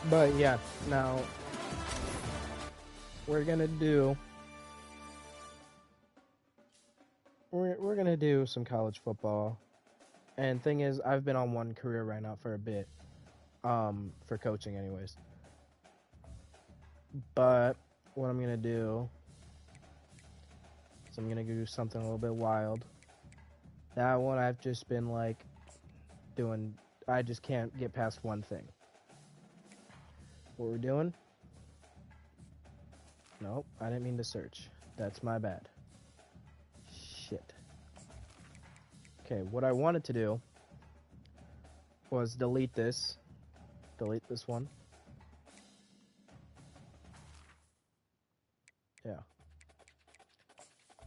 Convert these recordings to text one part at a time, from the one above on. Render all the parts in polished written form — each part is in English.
But yeah, now we're gonna do we're gonna do some college football. And thing is, I've been on one career right now for a bit, for coaching, anyways. But what I'm gonna do is I'm gonna do something a little bit wild. That one I've just been like doing. I just can't get past one thing. What we're doing? Nope, I didn't mean to search. That's my bad. Shit. Okay, what I wanted to do was delete this. Delete this one. Yeah.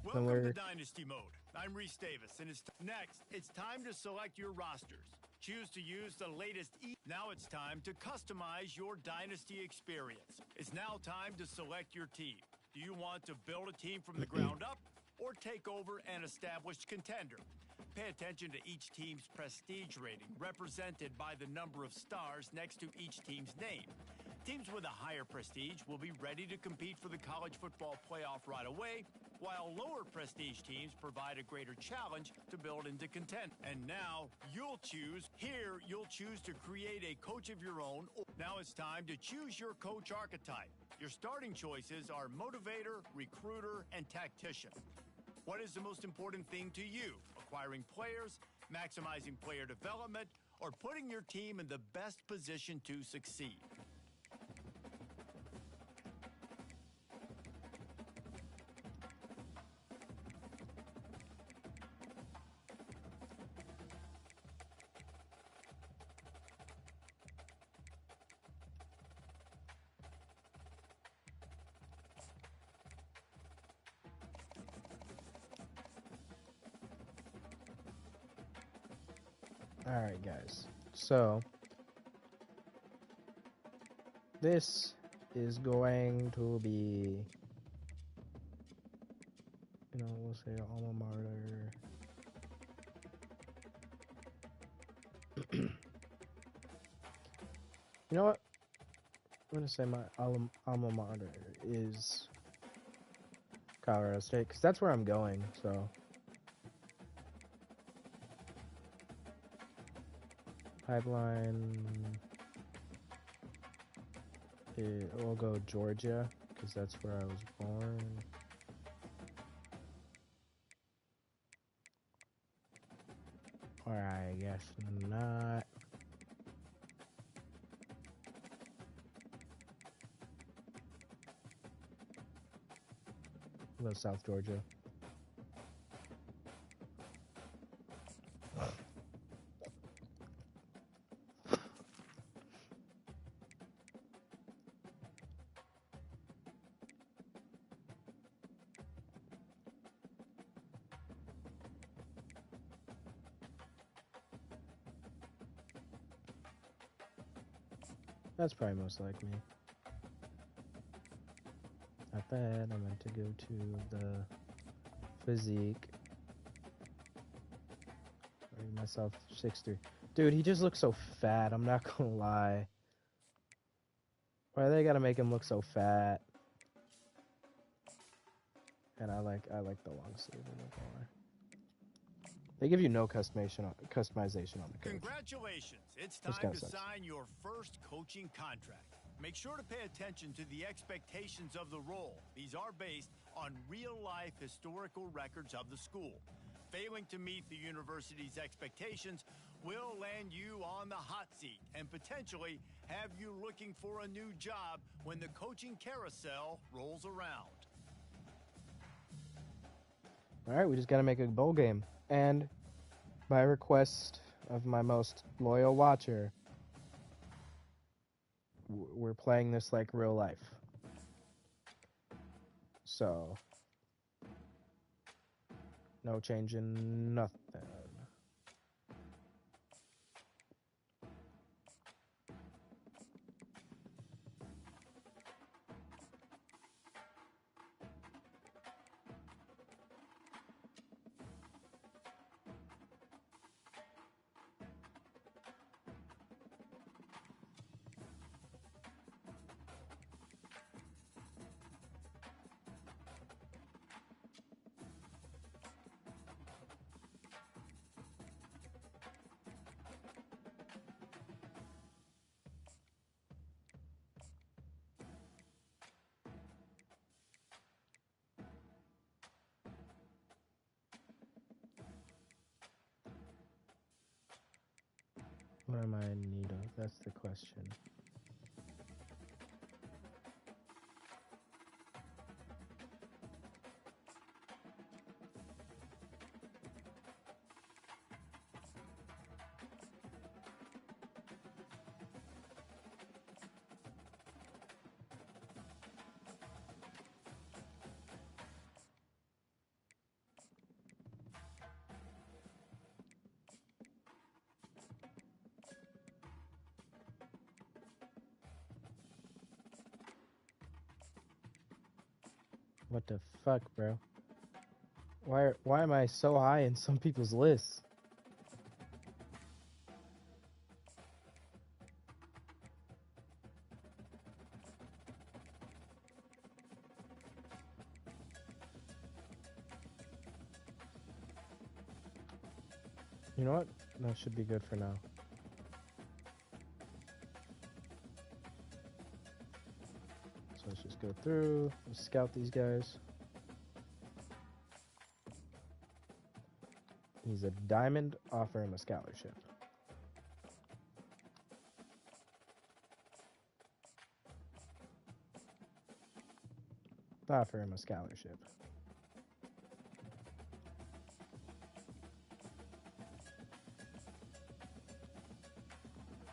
Welcome to Dynasty Mode. I'm Reese Davis, and it's time to select your rosters. Choose to use the latest Now it's time to customize your Dynasty experience. It's now time to select your team. Do you want to build a team from the ground up or take over an established contender? Pay attention to each team's prestige rating, represented by the number of stars next to each team's name. Teams with a higher prestige will be ready to compete for the college football playoff right away, while lower prestige teams provide a greater challenge to build into content. And now you'll choose. Here, you'll choose to create a coach of your own. Now it's time to choose your coach archetype. Your starting choices are motivator, recruiter, and tactician. What is the most important thing to you? Acquiring players, maximizing player development, or putting your team in the best position to succeed? Alright, guys. So, this is going to be, we'll say alma mater. You know what? I'm going to say my alma mater is Colorado State, because that's where I'm going, so. Pipeline, we'll go Georgia, because that's where I was born. Or I guess not. We'll go South Georgia. That's probably most like me. Not bad. I meant to go to the physique. Rate myself 6'3". Dude, he just looks so fat. I'm not gonna lie. Why they gotta make him look so fat? And I like the long sleeve in the collar. They give you no customization on the coach. Congratulations. It's time to sign your first coaching contract. Make sure to pay attention to the expectations of the role. These are based on real-life historical records of the school. Failing to meet the university's expectations will land you on the hot seat and potentially have you looking for a new job when the coaching carousel rolls around. All right, we just got to make a bowl game. And by request of my most loyal watcher, we're playing this like real life. So, no changing nothing. What am I in need of? That's the question. What the fuck, bro? Why am I so high in some people's lists? You know what? That should be good for now. So let's just go through, let's scout these guys. He's a diamond, offer him a scholarship. Offer him a scholarship.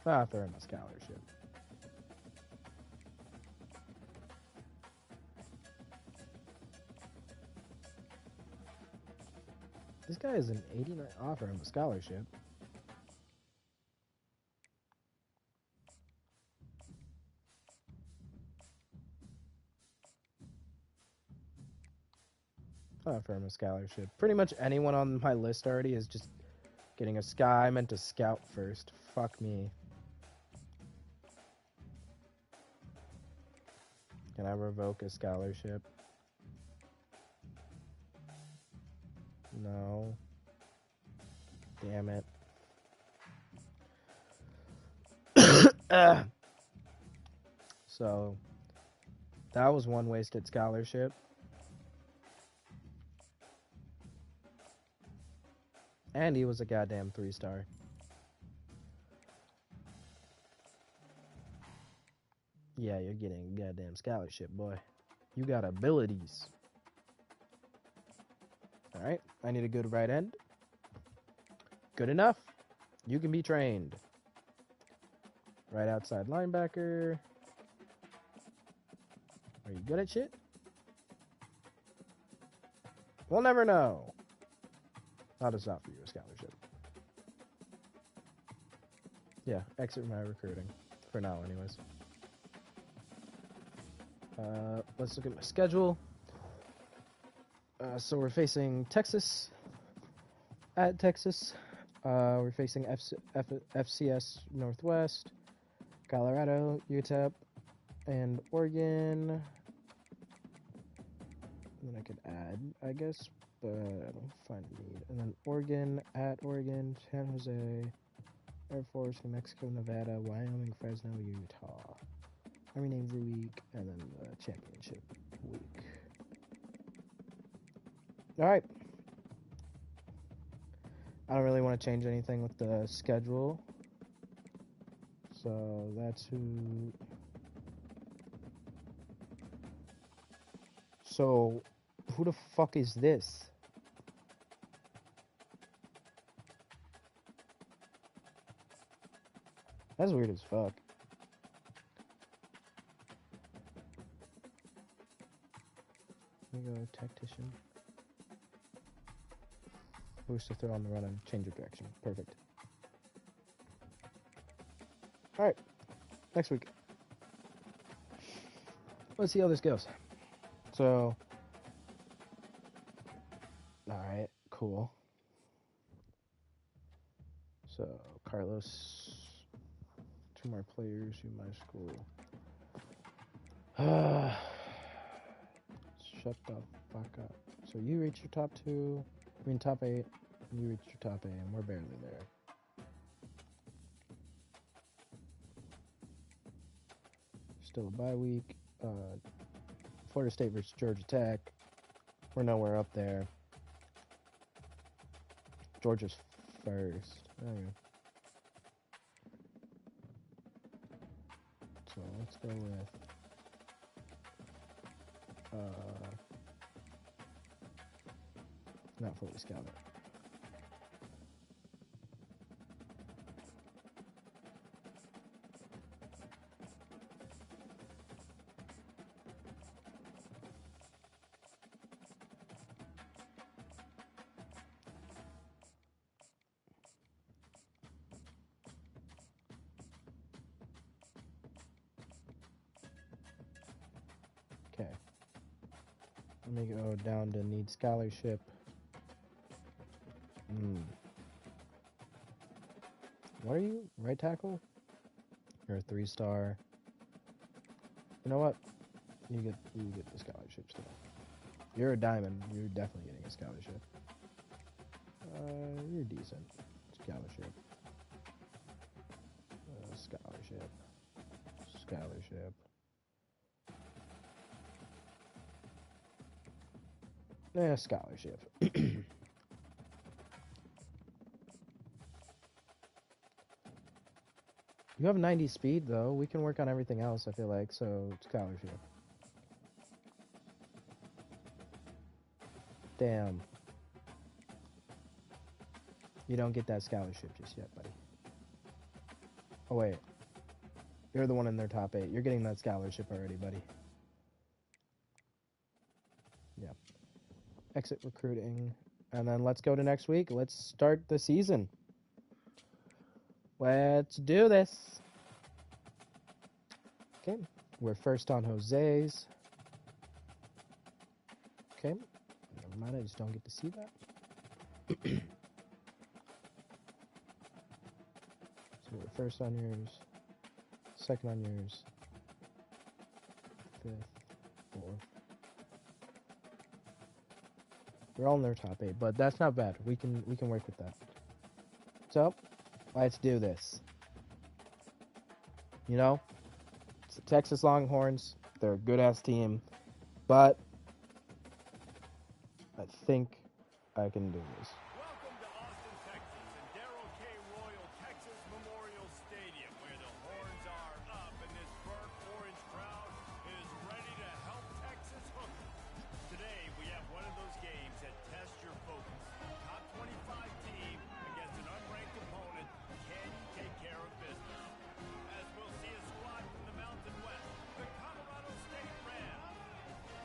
Offer him a scholarship. This guy is an 89. Offer him a scholarship. Offer him a scholarship. Pretty much anyone on my list already is just getting a sky. I meant to scout first. Fuck me. Can I revoke a scholarship? No. Damn it. So, that was one wasted scholarship. And he was a goddamn 3-star. Yeah, you're getting a goddamn scholarship, boy. You got abilities. Alright, I need a good right end. Good enough. You can be trained. Right outside linebacker. Are you good at shit? We'll never know. I'll just offer you a scholarship. Yeah, exit my recruiting. For now, anyways. Let's look at my schedule. So we're facing Texas. At Texas. We're facing FCS Northwest, Colorado, UTEP, and Oregon. And then I could add, I guess, but I don't find a need. And then Oregon, at Oregon, San Jose, Air Force, New Mexico, Nevada, Wyoming, Fresno, Utah. Army Navy week, and then the championship week. Alright. I don't really want to change anything with the schedule. So that's who. So, who the fuck is this? That's weird as fuck. Let me go tactician. Boost to throw on the run and change of direction. Perfect. Alright. Next week. Let's see how this goes. So. Alright, cool. So, Carlos. 2 more players in my school. Shut the fuck up. So you reach your top 2. I mean top 8. And you reach your top 8, and we're barely there. Still a bye week. Florida State versus Georgia Tech. We're nowhere up there. Georgia's first. There you go. So let's go with not fully scouted. Okay. Let me go down to need scholarship. What are you? Right tackle? You're a 3-star. You know what? You get the scholarship still. You're a diamond. You're definitely getting a scholarship. You're decent. Scholarship. Scholarship. Scholarship. Yeah, scholarship. You have 90 speed, though. We can work on everything else, I feel like, so scholarship. Damn. You don't get that scholarship just yet, buddy. Oh, wait. You're the one in their top 8. You're getting that scholarship already, buddy. Yeah. Exit recruiting. And then let's go to next week. Let's start the season. Let's do this. Okay. We're first on Jose's. Okay. Never mind, I just don't get to see that. So we're first on yours. Second on yours. 5th. 4th. We're all in their top 8, but that's not bad. We can work with that. So, let's do this. You know, it's the Texas Longhorns. They're a good-ass team, but I think I can do this. Welcome to Austin, Texas, and Darrell K. Royal Texas Memorial Stadium, where the horns are up and this burnt orange crowd is ready to help Texas hook 'em. Today, we have one of those games that test your focus. Top 25 team against an unranked opponent. Can you take care of business? As we'll see a squad from the Mountain West, the Colorado State Rams,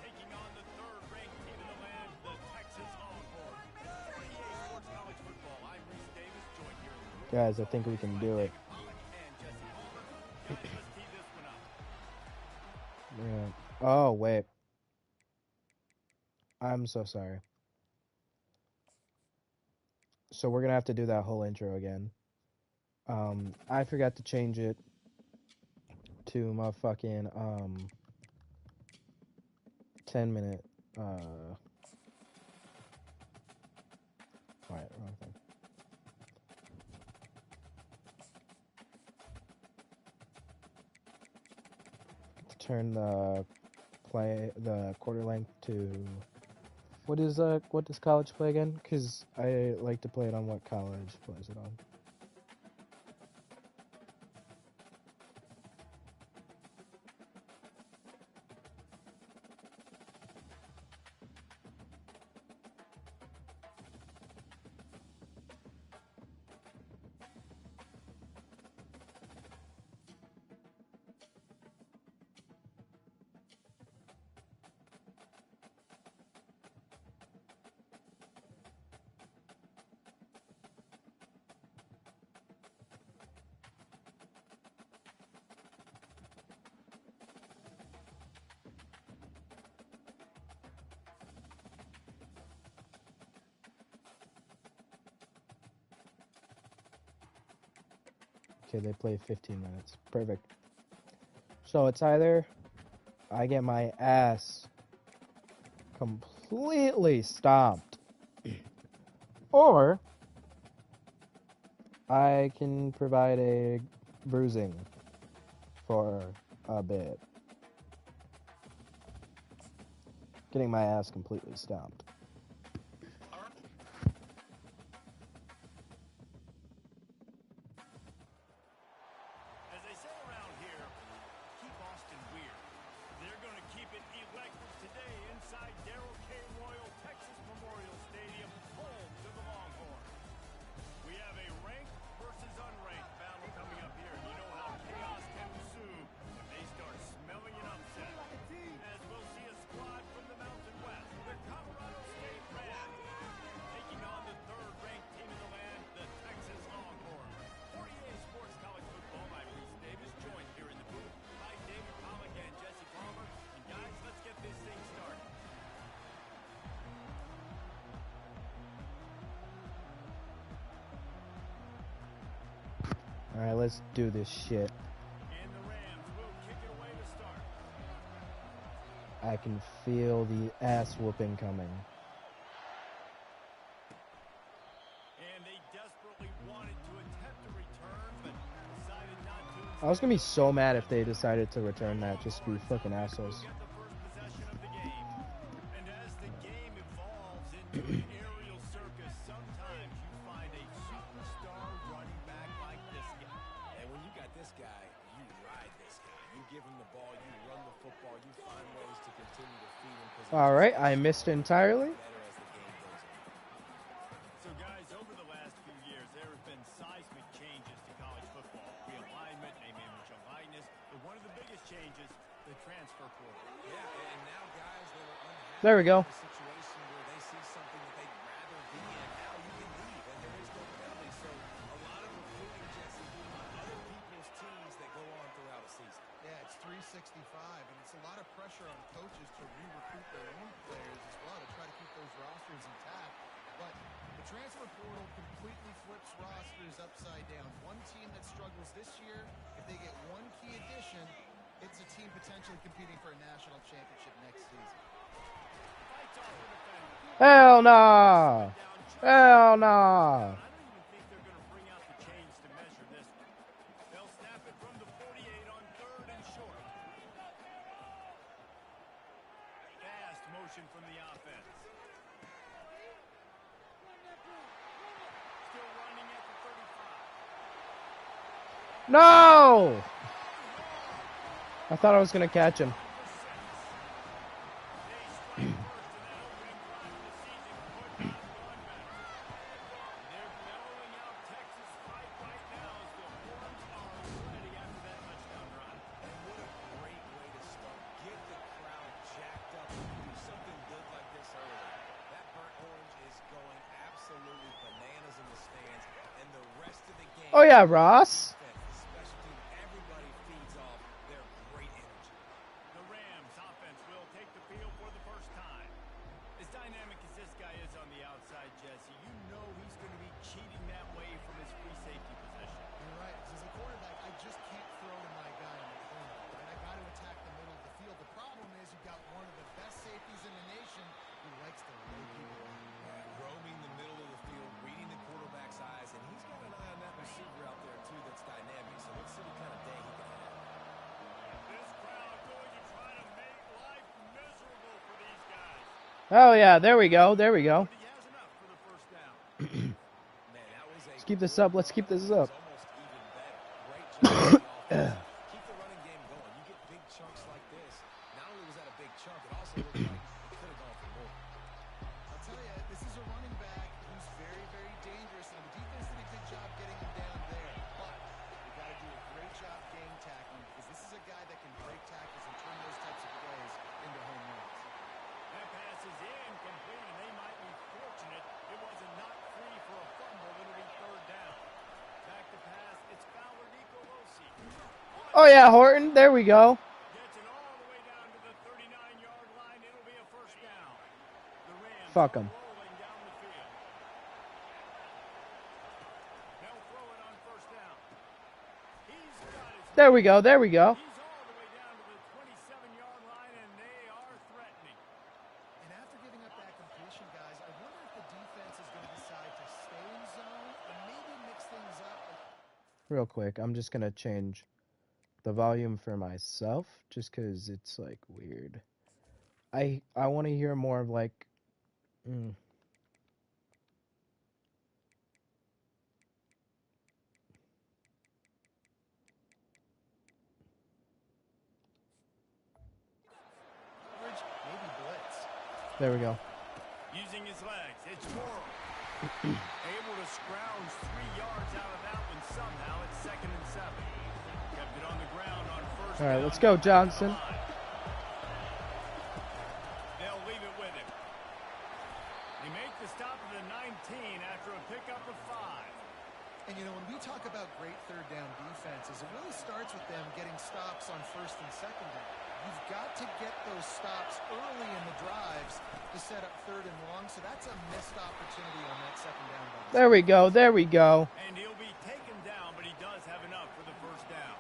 taking on the third-ranked team in the land, the Texas Longhorns. For EA Sports College Football, I'm Reese Davis, joined here in Guys, I think we can do it. and Jesse Homer. Guys, let's tee this one up. Yeah. Oh, wait. I'm so sorry. So we're gonna have to do that whole intro again. I forgot to change it to my fucking 10-minute alright, wrong thing. Turn the quarter length to what does college play again? Because I like to play it on what college plays it on. Okay, they play 15 minutes. Perfect. So it's either I get my ass completely stomped, or I can provide a bruising for a bit. Getting my ass completely stomped. As they say around here, let's do this shit. And the Rams will kick it away to start. I can feel the ass whooping coming. And they desperately wanted to attempt a return, but decided not to. I was gonna be so mad if they decided to return that, just to be fucking assholes. Get the first possession of the game. And as the game evolves into an aerial circus, sometimes you find a superstar running back like this guy. And when you got this guy, you ride this guy. You give him the ball, you run the football, you find ways to continue to feed him. Alright, I missed entirely. Better as the game goes on. So guys, over the last few years, there have been seismic changes to college football. Realignment, name, image, and likeness. But one of the biggest changes, the transfer portal. Yeah, and now guys that are unhappy There we go. in a situation where they see something that they'd rather be in, now you can leave, and there is no penalty. So a lot of recruiting, Jesse, on other people's teams that go on throughout a season. Yeah, it's 365, and it's a lot of pressure on coaches to re-recruit their own players as well to try to keep those rosters intact. But the transfer portal completely flips rosters upside down. One team that struggles this year, if they get one key addition, it's a team potentially competing for a national championship next season. Fights off the defender. Hell nah! Hell nah! I don't even think they're going to bring out the chains to measure this one. They'll snap it from the 48 on 3rd and short. Fast motion from the offense. Still running at the 35. No! I thought I was gonna catch him. They strike first in that opening drive of the season. They're bellowing out Texas fight right now as the horns are ready after that touchdown run. And what a great way to start. Get the crowd jacked up. Do something good like this early. That burnt orange is going absolutely bananas in the stands, and the rest of the game. Oh yeah, Ross. The special team, everybody feeds off their great energy. The Rams offense will take the field for the first time. As dynamic as this guy is on the outside, Jesse, you know he's going to be cheating that way from his free safety position. You're right. 'Cause as a quarterback, I just can't throw to my guy in the corner. Right? I got to attack the middle of the field. The problem is you've got one of the best safeties in the nation who likes to lay people off. Roaming the middle of the field, reading the quarterback's eyes, and he's got an eye on that receiver out there too that's dynamic. So let's see what kind of day he can have. This crowd going to try to make life miserable for these guys. Oh yeah, there we go. There we go. But he has enough for the first down. Man, that was a Let's keep this up. Let's keep this up. almost even better. Great job on the offense. Keep the running game going. You get big chunks like this. Not only was that a big chunk, it also looked like it could have gone for more. I'll tell you, this is a running back who's very, very dangerous, and the defense did a good job getting him down there. But you got to do a great job game tackling because this is a guy that can break tackles and turn those types of plays into home runs. That pass is incomplete, and they might be fortunate it wasn't knocked free for a fumble. It'll be 3rd down. Back to pass. It's Fowler Nicolosi. Oh yeah, Horton. There we go. Gets it all the way down to the 39-yard line. It'll be a first down. The Rams Fuck 'em. rolling down the field. They'll throw it on first down. He's got his There we go. There we go. He's all the way down to the 27-yard line, and they are threatening. And after giving up that completion, guys, I wonder if the defense is going to decide to stay in zone and maybe mix things up. Real quick, I'm just gonna change the volume for myself, just cause it's like weird. I want to hear more of like. Coverage, maybe blitz. There we go. Using his legs, it's Morrow. Able to scrounge 3 yards out of that one somehow. It's 2nd and 7. Kept it on the ground on first All right, down. let's go, Johnson. They'll leave it with him. They make the stop at the 19 after a pickup of 5. And, you know, when we talk about great third down defenses, it really starts with them getting stops on first and second down. You You've got to get those stops early in the drives to set up 3rd and long, so that's a missed opportunity on that 2nd down. There we go. There we go. And he'll be taken down, but he does have enough for the 1st down.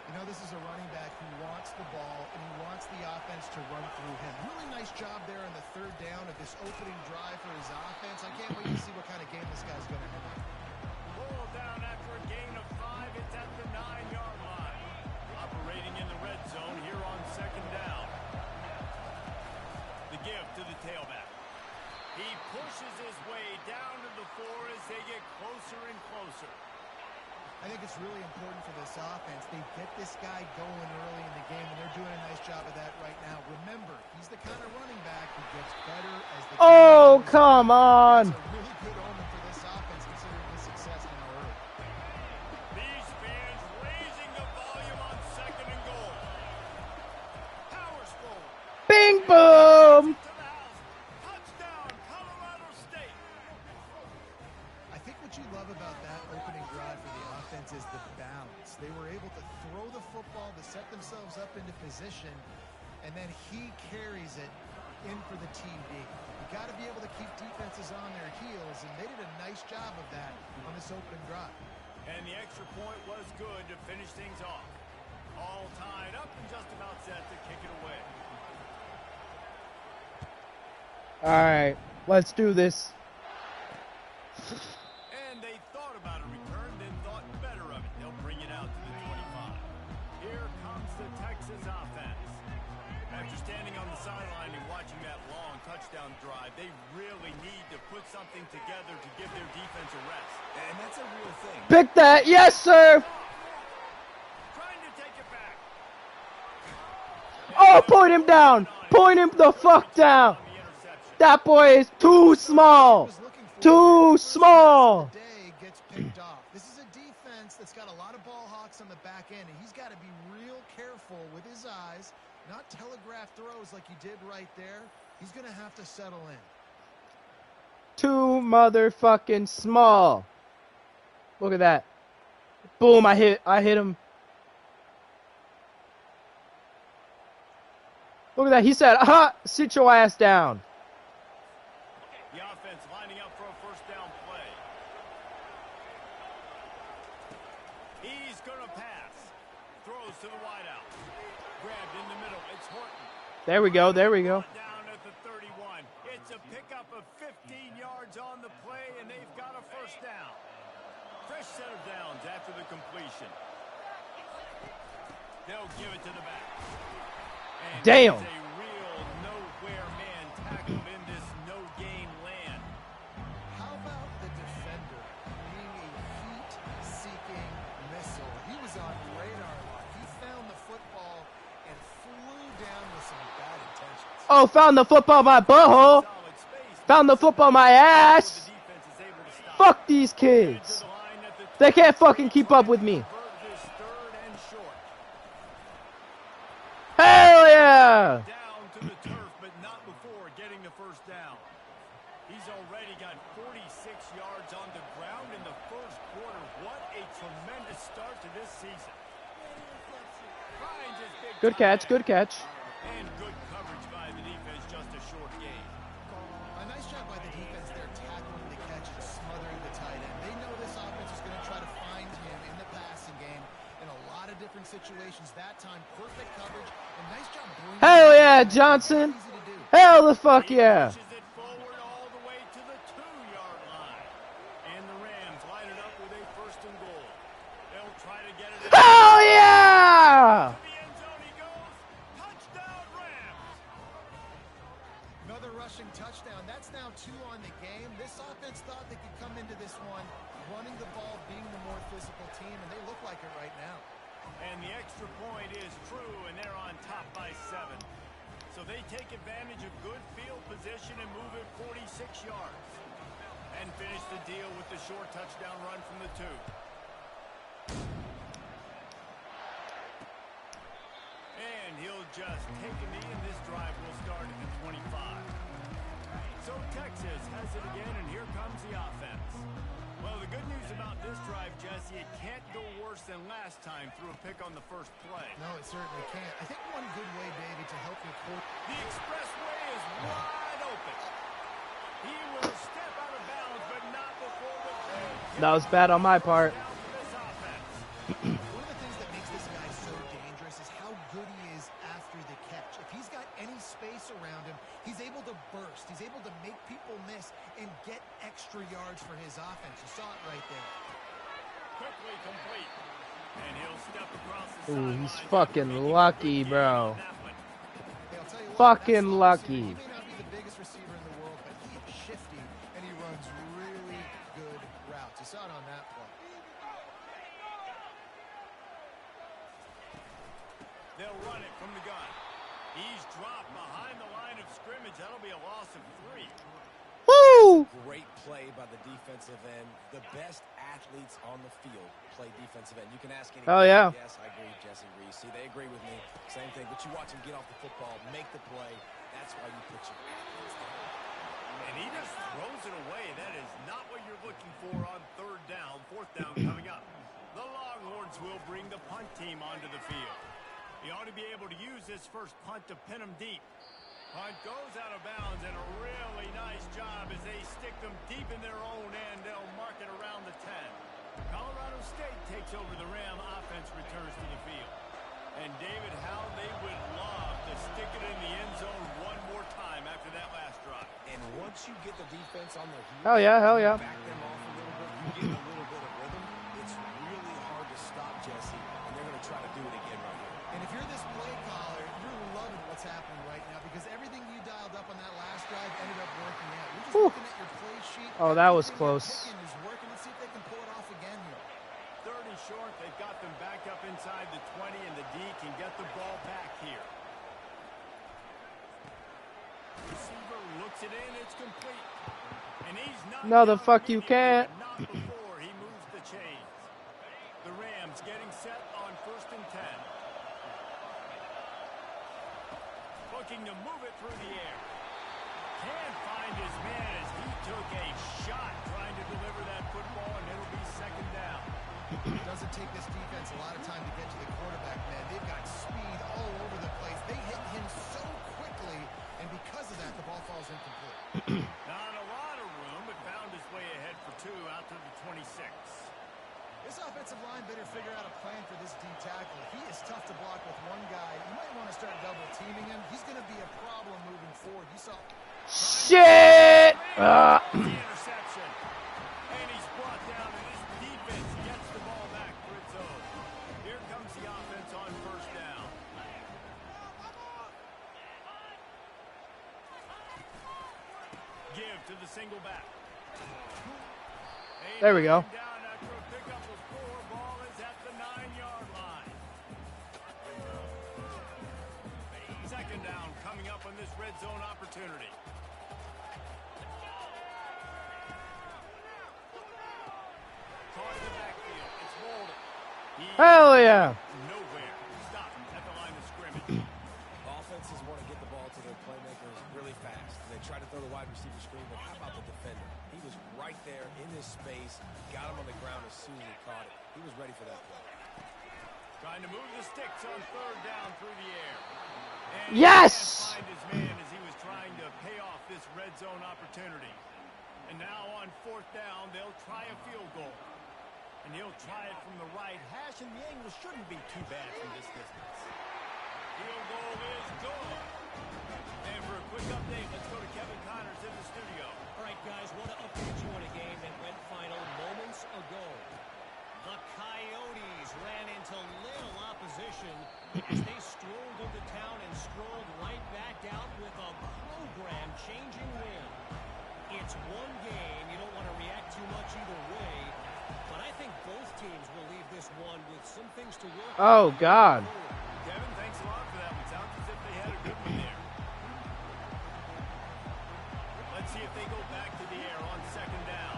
You know, this is a running back who wants the ball, and he wants the offense to run through him. Really nice job there on the 3rd down of this opening drive for his offense. I can't wait to see what kind of game this guy's going to have. Ball down after a gain of 5. It's at the 9-yard line. Operating in the red zone here on 2nd down. The give to the tailback. He pushes his way down to the 4 as they get closer and closer. I think it's really important for this offense. They get this guy going early in the game, and they're doing a nice job of that right now. Remember, he's the kind of running back who gets better as the game Oh, goes come on. It's a really good omen for this offense, considering his success now early. These fans raising the volume on 2nd and goal. Powers forward. Bing boom. To the house. Touchdown, Colorado State. I think what you love about that opening drive for the offense is the balance. They were able to throw the football to set themselves up into position, and then he carries it in for the TD. You got to be able to keep defenses on their heels, and they did a nice job of that on this opening drive. And the extra point was good to finish things off. All tied up and just about set to kick it away. All right, let's do this. And they thought about a return, then thought better of it. They'll bring it out to the 25. Here comes the Texas offense. After standing on the sideline and watching that long touchdown drive, they really need to put something together to give their defense a rest. And that's a real thing. Pick that. Yes, sir. Trying to take it back. Oh, point him down. Point him the fuck down. The interception. That boy is too small. Too small. The day gets picked off. This is a defense that's got a lot of ball hawks on the back end, and he's got to be real careful with his eyes, not telegraph throws like he did right there. He's going to have to settle in. Too motherfucking small. Look at that. Boom, I hit him. Look at that. He said, sit your ass down. The offense lining up for a 1st down play. He's going to pass. Throws to the wideout. Grabbed in the middle. It's Horton. There we go. There we go. Down at the 31. It's a pickup of 15 yards on the play, and they've got a 1st down. Fresh set of downs after the completion. They'll give it to the back. And Damn. it's a real nowhere man tackled in this no-gain land. How about the defender being a heat-seeking missile? He was on radar lock. He found the football and flew down with some bad intentions. Oh, found the football in my butthole. Solid space. Found the football in my ass. The defense is able to stop. Fuck these kids. To the line at the They can't fucking keep up with me. Convert this 3rd and short. Hell yeah. Down to the turf, but not before getting the 1st down. He's already got 46 yards on the ground in the 1st quarter. What a tremendous start to this season. Finds his big Good catch. tight Good end. catch. And good coverage by the defense, just a short gain. A nice job by the defense there, tackling the catch and smothering the tight end. They know this offense is going to try to find him in the passing game in a lot of different situations. That time, perfect coverage and nice job bringing Hell it yeah, in. Johnson. Easy to do. Hell the fuck He yeah. pushes it forward all the way to the 2-yard line. And the Rams line it up with a 1st and goal. They'll try to get it in. Hell yeah. To the end zone he goes. Touchdown, Rams. Another rushing touchdown. That's now 2 on the game. This offense thought they could come into this one running the ball, being the more physical team, and they look like it right now. And the extra point is true, and they're on top by 7. So they take advantage of good field position and move it 46 yards. And finish the deal with the short touchdown run from the 2. And he'll just take a knee, and this drive will start at the 25. So Texas has it again, and here comes the offense. Well, the good news about this drive, Jesse, it can't go worse than last time through a pick on the first play. No, it certainly can't. I think one good way, Davey, to help your court. The expressway is wide open. He will step out of bounds, but not before the big. That was bad on my part. One of the things that makes this guy so dangerous is how good he is after the catch. If he's got any space around him, he's able to burst. He's able to make people miss and get extra yards for his offense. You saw it right there. Quickly complete. And he'll step across the Ooh, sideline. he's fucking lucky, bro. Hey, I'll tell you what, Fucking that's lucky. He may not be the biggest receiver in the world, but he is shifty and he runs really good routes. You saw it on that play. They'll run it from the gun. He's dropped behind the line of scrimmage. That'll be a loss of 3. Woo! Great play by the defensive end. The best athletes on the field play defensive end. You can ask anybody. Oh, yeah. Yes, I agree, Jesse Reese. See, they agree with me. Same thing. But you watch him get off the football, make the play. That's why you put your athletes there. And he just throws it away. That is not what you're looking for on 3rd down. 4th down coming up. The Longhorns will bring the punt team onto the field. He ought to be able to use this first punt to pin them deep. Punt goes out of bounds, and a really nice job as they stick them deep in their own end. They'll mark it around the 10. Colorado State takes over the Ram. Offense returns to the field. And David, how they would love to stick it in the end zone one more time after that last drive. And once you get the defense on their heels, Hell yeah, hell yeah. back them off a little bit, you get a little bit of rhythm. It's really hard to stop, Jesse, and they're going to try to do it again right here. And if you're this play caller, you're loving what's happening right now because everything you dialed up on that last drive ended up working out. You're just looking at your play sheet. Oh, that was Everything you're close. picking is working. Let's see if they can pull it off again here. 3rd and short. They've got them back up inside the 20, and the D can get the ball back here. Receiver looks it in. It's complete. And he's not. No, the fuck you can't. Not before he moves the chains. The Rams getting set on 1st and 10. Looking to move it through the air. Can't find his man as he took a shot trying to deliver that football, and it'll be 2nd down. It doesn't take this defense a lot of time to get to the quarterback, man. They've got speed all over the place. They hit him so quickly, and because of that, the ball falls incomplete. Not a lot of room, but found his way ahead for 2 out to the 26. This offensive line better figure out a plan for this D tackle. He is tough to block with one guy. You might want to start double teaming him. He's going to be a problem moving forward. You saw. Shit! The interception. And he's brought down, and his defense gets the ball back for its own. Here comes the offense on 1st down. Give to the single back. There we go. Down after a pickup of 4. Ball is at the 9-yard line. 2nd down coming up on this red zone opportunity. Caught in the backfield. It's Walden. Hell yeah. Nowhere. Stop at the line of scrimmage. Offenses want to get the ball to their playmakers really fast. They try to throw the wide receiver screen, but how about the defender? He was right there in his space, got him on the ground as soon as he caught it. He was ready for that play. Trying to move the sticks on 3rd down through the air. And Yes! he can't find his man as he was trying to pay off this red zone opportunity. And now on 4th down, they'll try a field goal. And he'll try it from the right hash, and the angle shouldn't be too bad from this distance. Field goal is good. And for a quick update, let's go to Kevin Connors in the studio. All right, guys, want to update you on a game that went final moments ago. The Coyotes ran into little opposition as they strolled into town and strolled right back out with a program-changing win. It's one game. You don't want to react too much either way, but I think both teams will leave this one with some things to work on. Oh, God. Kevin, thanks a lot for that one. Sounds as if they had a good one there. Let's see if they go back to the air on 2nd down.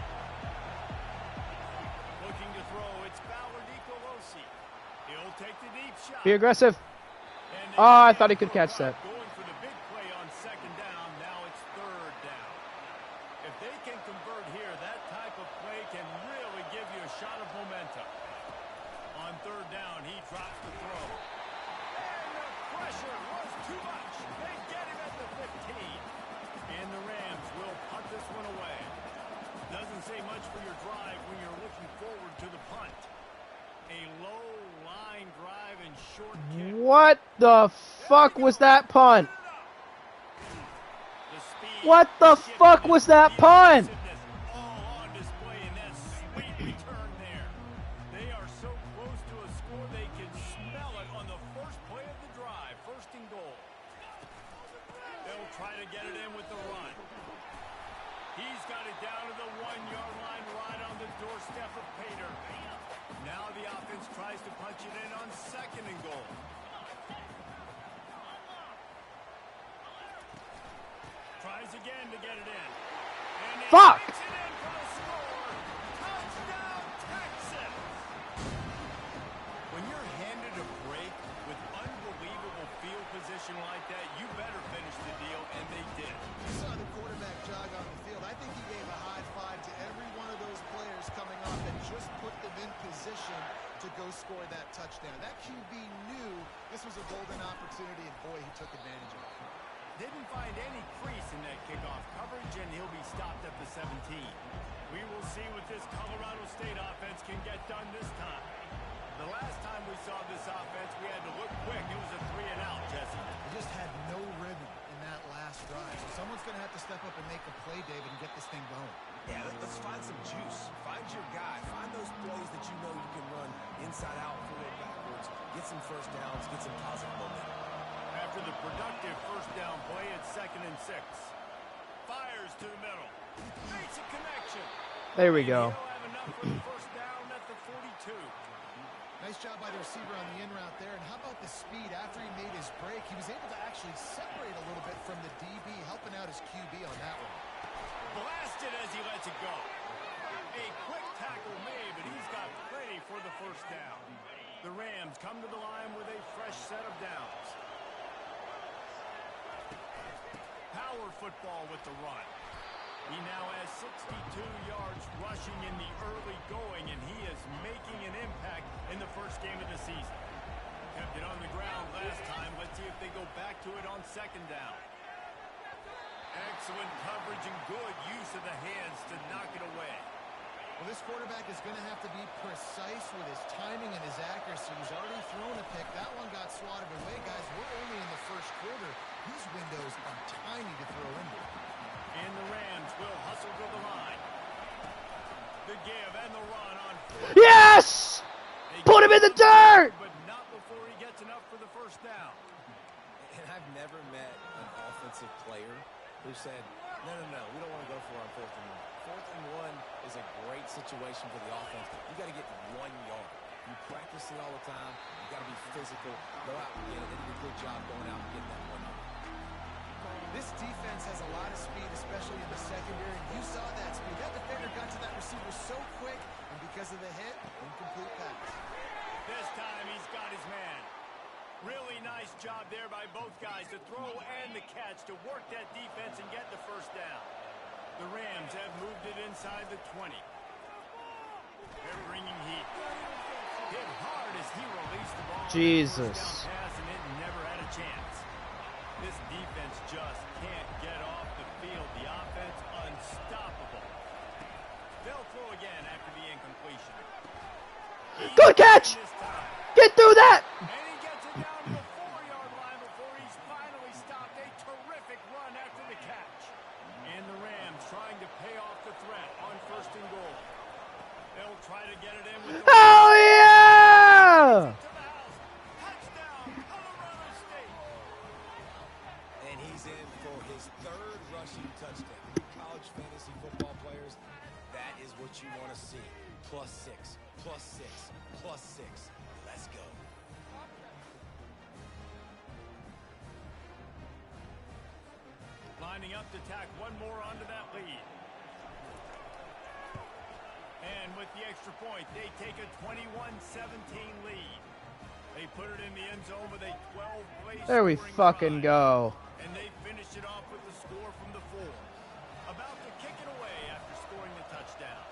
Looking to throw, it's Ballard Nicolosi. He'll take the deep shot. Be aggressive. And Oh, I thought he could catch that. Going for the big play on 2nd down. Now it's 3rd down. short kick. What the fuck was that punt? The speed, What the fuck shiftness, was that the punt? aggressiveness, all on display in that sweet return there. They are so close to a score they can smell it on the first play of the drive. First and goal. They'll try to get it in with the run. He's got it down to the 1-yard line right on the doorstep of Pater. Now the offense tries to punch it in on second and goal. Tries again to get it in. And he Fuck! gets it in for the score. Touchdown, Texas! When you're handed a break with unbelievable field position like that, you better finish the deal, and they did. You saw the quarterback jog on the field. I think he gave a high five to every one of those players coming off and just put them in position to go score that touchdown. That QB knew this was a golden opportunity, and boy, he took advantage of it. Didn't find any crease in that kickoff coverage, and he'll be stopped at the 17. We will see what this Colorado State offense can get done this time. The last time we saw this offense, we had to look quick. It was a 3-and-out, Jesse. They just had no rhythm in that last drive. So someone's going to have to step up and make a play, David, and get this thing going. Yeah, let's find some juice. Find your guy. Find those plays that you know you can run inside out, forward, backwards. Get some first downs. Get some positive momentum. After the productive first down play, it's 2nd and 6. Fires to the middle. Makes a connection. There we go. He'll have enough for the first down at the 42. Nice job by the receiver on the in route there. And how about the speed after he made his break? He was able to actually separate a little bit from the DB, helping out his QB on that one. Blasted as he lets it go. A quick tackle made, but he's got plenty for the first down. The Rams come to the line with a fresh set of downs. Power football with the run. He now has 62 yards rushing in the early going, and he is making an impact in the first game of the season. Kept it on the ground last time. Let's see if they go back to it on second down. Excellent coverage and good use of the hands to knock it away. Well, this quarterback is going to have to be precise with his timing and his accuracy. He's already thrown a pick. That one got swatted away, guys. We're only in the first quarter. These windows are tiny to throw into. And the Rams will hustle to the line. The give and the run on fourth. Yes! Put him in the dirt! But not before he gets enough for the first down. And I've never met an offensive player who said, no, we don't want to go for it on 4th and 1. 4th and 1 is a great situation for the offense. You got to get 1 yard. You practice it all the time. You got to be physical. Go out and get it. They did a good job going out and getting that 1 yard. This defense has a lot of speed, especially in the secondary. You saw that speed. That defender got to that receiver so quick, and because of the hit, incomplete pass. This time he's got his man. Really nice job there by both guys to throw and the catch to work that defense and get the first down. The Rams have moved it inside the 20. They're bringing heat. Hit hard as he released the ball. Jesus. First down pass, and it never had a chance. This defense just can't get off the field. The offense unstoppable. They'll throw again after the incompletion. Good catch! This time. Get through that! And he gets it down to the 4-yard line before he's finally stopped. A terrific run after the catch. And the Rams trying to pay off the threat on 1st and goal. They'll try to get it in with the Hell yeah! to the house. Touchdown, Colorado State. And he's in for his 3rd rushing touchdown. College fantasy football players, that is what you want to see. +6, +6, +6. Let's go. Lining up to tack one more onto that lead. And with the extra point, they take a 21-17 lead. They put it in the end zone with a 12-play There we scoring fucking drive. go. And they finish it off with the score from the 4. About to kick it away after scoring the touchdown.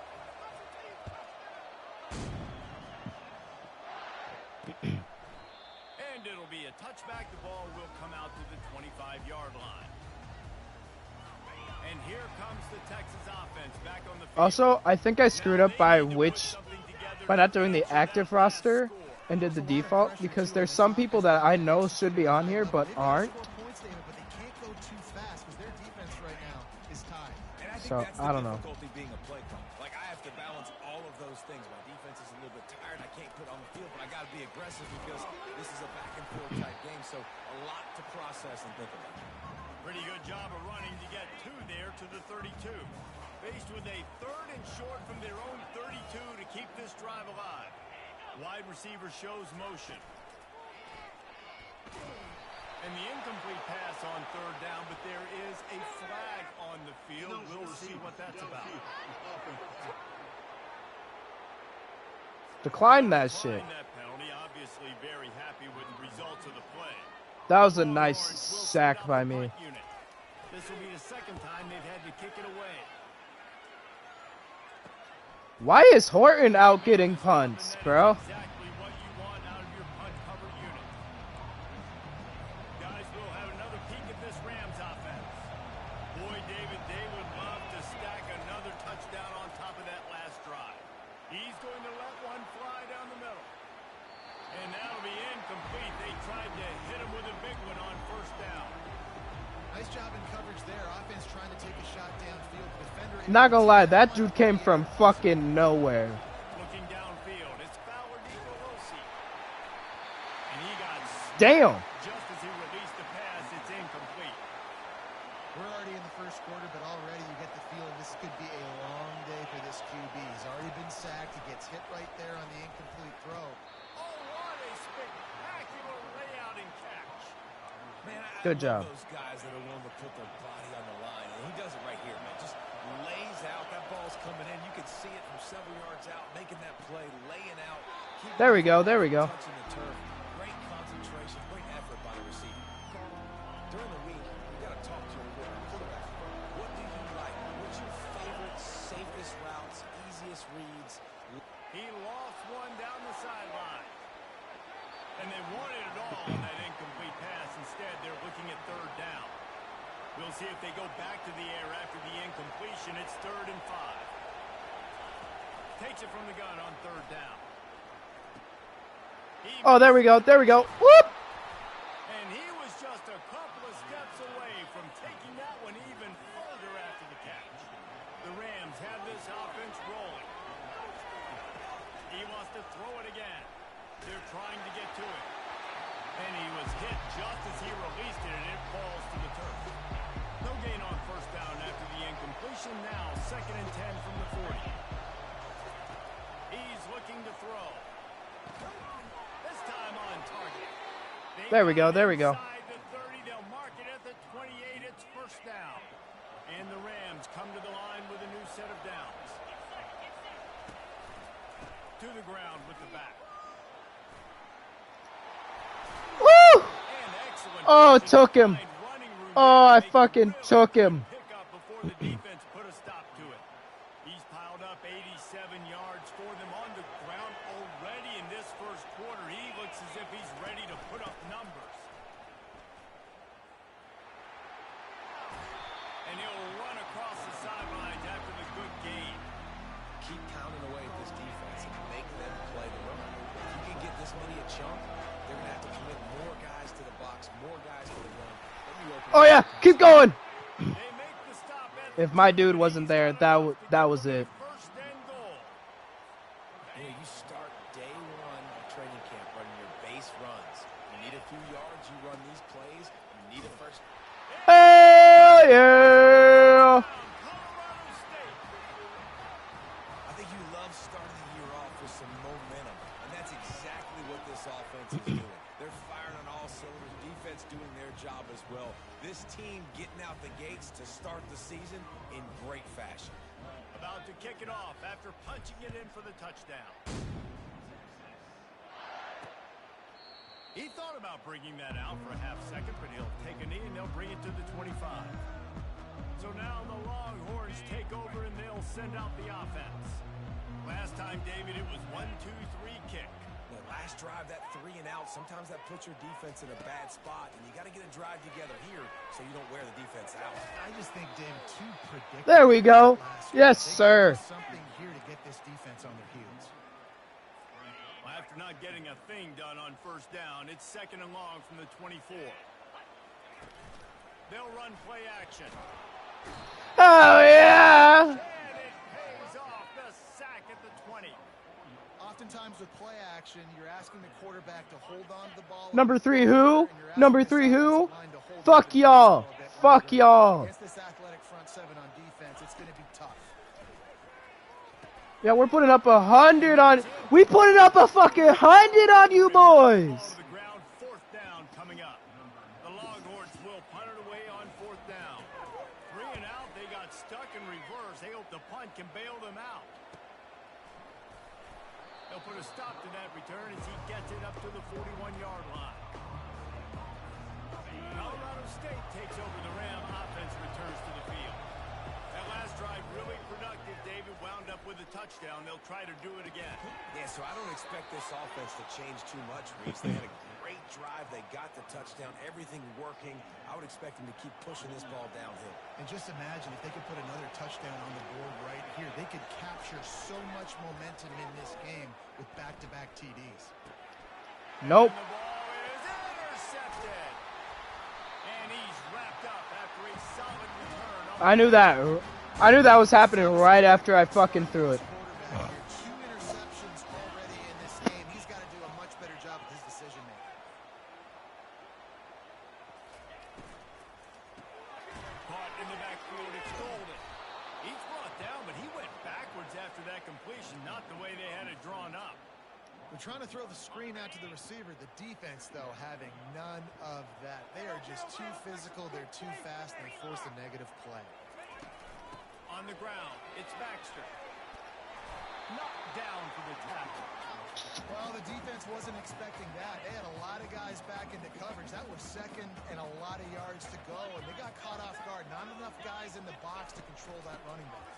And it'll be a touchback. The ball will come out to the 25-yard line. And here comes the Texas offense back on the field. Also, I think I screwed up by not doing the active roster. and did the default, because there's some people that I know should be on here but aren't. So I don't know. Being a play caller. Like, I have to balance all of those things. My defense is a little bit tired. I can't put on the field, but I got to be aggressive because this is a back and forth type game. So a lot to process and think about. Pretty good job of running to get 2 there to the 32. Faced with a 3rd and short from their own 32 to keep this drive alive. Wide receiver shows motion. And the incomplete pass on 3rd down, but there is a flag on the field. We'll see what that's about. Decline that shit. That penalty, obviously very happy with the results of the play. That was a nice sack by me. This will be the 2nd time they've had to kick it away. Why is Horton out getting punts, bro? Exactly what you want out of your punt cover unit. Guys, we'll have another peek at this Rams offense. Boy, David, they would love to stack another touchdown on top of that last drive. He's going to let one fly down the middle. And that'll be incomplete. They tried to hit him with a big one on 1st down. Nice job in coverage there. Offense trying to take a shot downfield. Defender. Not gonna lie, that dude came from fucking nowhere. Looking downfield, it's Fowler Nicolosi. And he got Damn. just as he released the pass, it's incomplete. We're already in the 1st quarter, but already you get the feeling this could be a long day for this QB. He's already been sacked. He gets hit right there on the incomplete throw. Oh, what a spectacular layout and catch. Man, I Good job. love those guys that are willing to put their body on the line. And he does it right here, man. Just lays out. That ball's coming in. You can see it from several yards out, making that play, laying out. There we go. There we go. Touching the turf. Great concentration, great effort by the receiver. During the week, you got to talk to your quarterback. What do you like? What's your favorite, safest routes, easiest reads? He lost one down the sideline. And they wanted it all on that incomplete pass. Instead, they're looking at 3rd down. We'll see if they go back to the air after the incompletion. It's 3rd and 5. Takes it from the gun on 3rd down. Oh, there we go. There we go. Whoop! And he was just a couple of steps away from taking that one even further after the catch. The Rams have this offense rolling. He wants to throw it again. They're trying to get to it. And he was hit just as he released it, and it falls to the turf. No gain on 1st down after the incompletion. Now 2nd and 10 from the 40. He's looking to throw. This time on target. There we go. There we go. Inside the 30, they'll mark it at the 28. It's 1st down. And the Rams come to the line with a new set of downs. To the ground with the back. Woo! Oh, took him. Oh, I fucking took him. Pick up before the defense put a stop to it. He's piled up 87 yards for them on the ground already in this 1st quarter. He looks as if he's ready to put up numbers. And he'll run across the sidelines after the good gain. Keep pounding away at this defense and make them play the run. If you can get this many a chunk, they're going to have to commit more guys to the box, more guys to the run. Oh, yeah. Keep going. They make the stop at If my dude wasn't there, that was it. 1st and goal. You know, you start day 1 of training camp running your base runs. You need a few yards, you run these plays, you need a 1st. Hell yeah. Colorado State. I think you love starting the year off with some momentum, and that's exactly what this offense is doing. They're firing on all cylinders, defense doing their job as well. This team getting out the gates to start the season in great fashion. About to kick it off after punching it in for the touchdown. He thought about bringing that out for a half second, but he'll take a knee and they'll bring it to the 25. So now the Longhorns take over and they'll send out the offense. Last time, David, it was 1-2-3 kick. The last drive, that 3 and out, sometimes that puts your defense in a bad spot, and you got to get a drive together here so you don't wear the defense out. I just think, David, too predictable. There we go. Yes, sir. Something here to get this defense on their heels. After not getting a thing done on first down, it's 2nd and long from the 24. They'll run play action. Oh, yeah! And it pays off, the sack at the 20. Oftentimes with play action, you're asking the quarterback to hold on to the ball. Number 3 who? Number 3 who? Fuck y'all. Fuck y'all. Against this athletic front seven on defense, it's going to be tough. Yeah, we're putting up 100 on... We putting up a fucking 100 on you boys! The ground, 4th down coming up. The Longhorns will punt it away on 4th down. 3 and out, they got stuck in reverse. They hope the punt can bail them out. They'll put a stop to that return as he gets it up to the 41-yard line. Colorado State takes over the Ram offense, returns to the field. That last drive really productive. David wound up with a touchdown. They'll try to do it again. Yeah, so I don't expect this offense to change too much, Reese. They had a great drive. They got the touchdown. Everything working. I would expect them to keep pushing this ball downhill. And just imagine if they could put another touchdown on the board right here. They could capture so much momentum in this game with back-to-back TDs. Nope. And the ball is intercepted. And he's wrapped up after a solid return. I knew that. I knew that was happening right after I fucking threw it. Quarterback here, 2 interceptions already in this game. He's got to do a much better job with his decision making. Caught in the backfield, it's Golden. He's brought down, but he went backwards after that completion, not the way they had it drawn up. They're trying to throw the screen out to the receiver. The defense, though, having none of that. They are just too physical. They're too fast. And they force a negative play. On the ground, it's Baxter. Knocked down for the tackle. Well, the defense wasn't expecting that. They had a lot of guys back into coverage. That was 2nd and a lot of yards to go, and they got caught off guard. Not enough guys in the box to control that running back.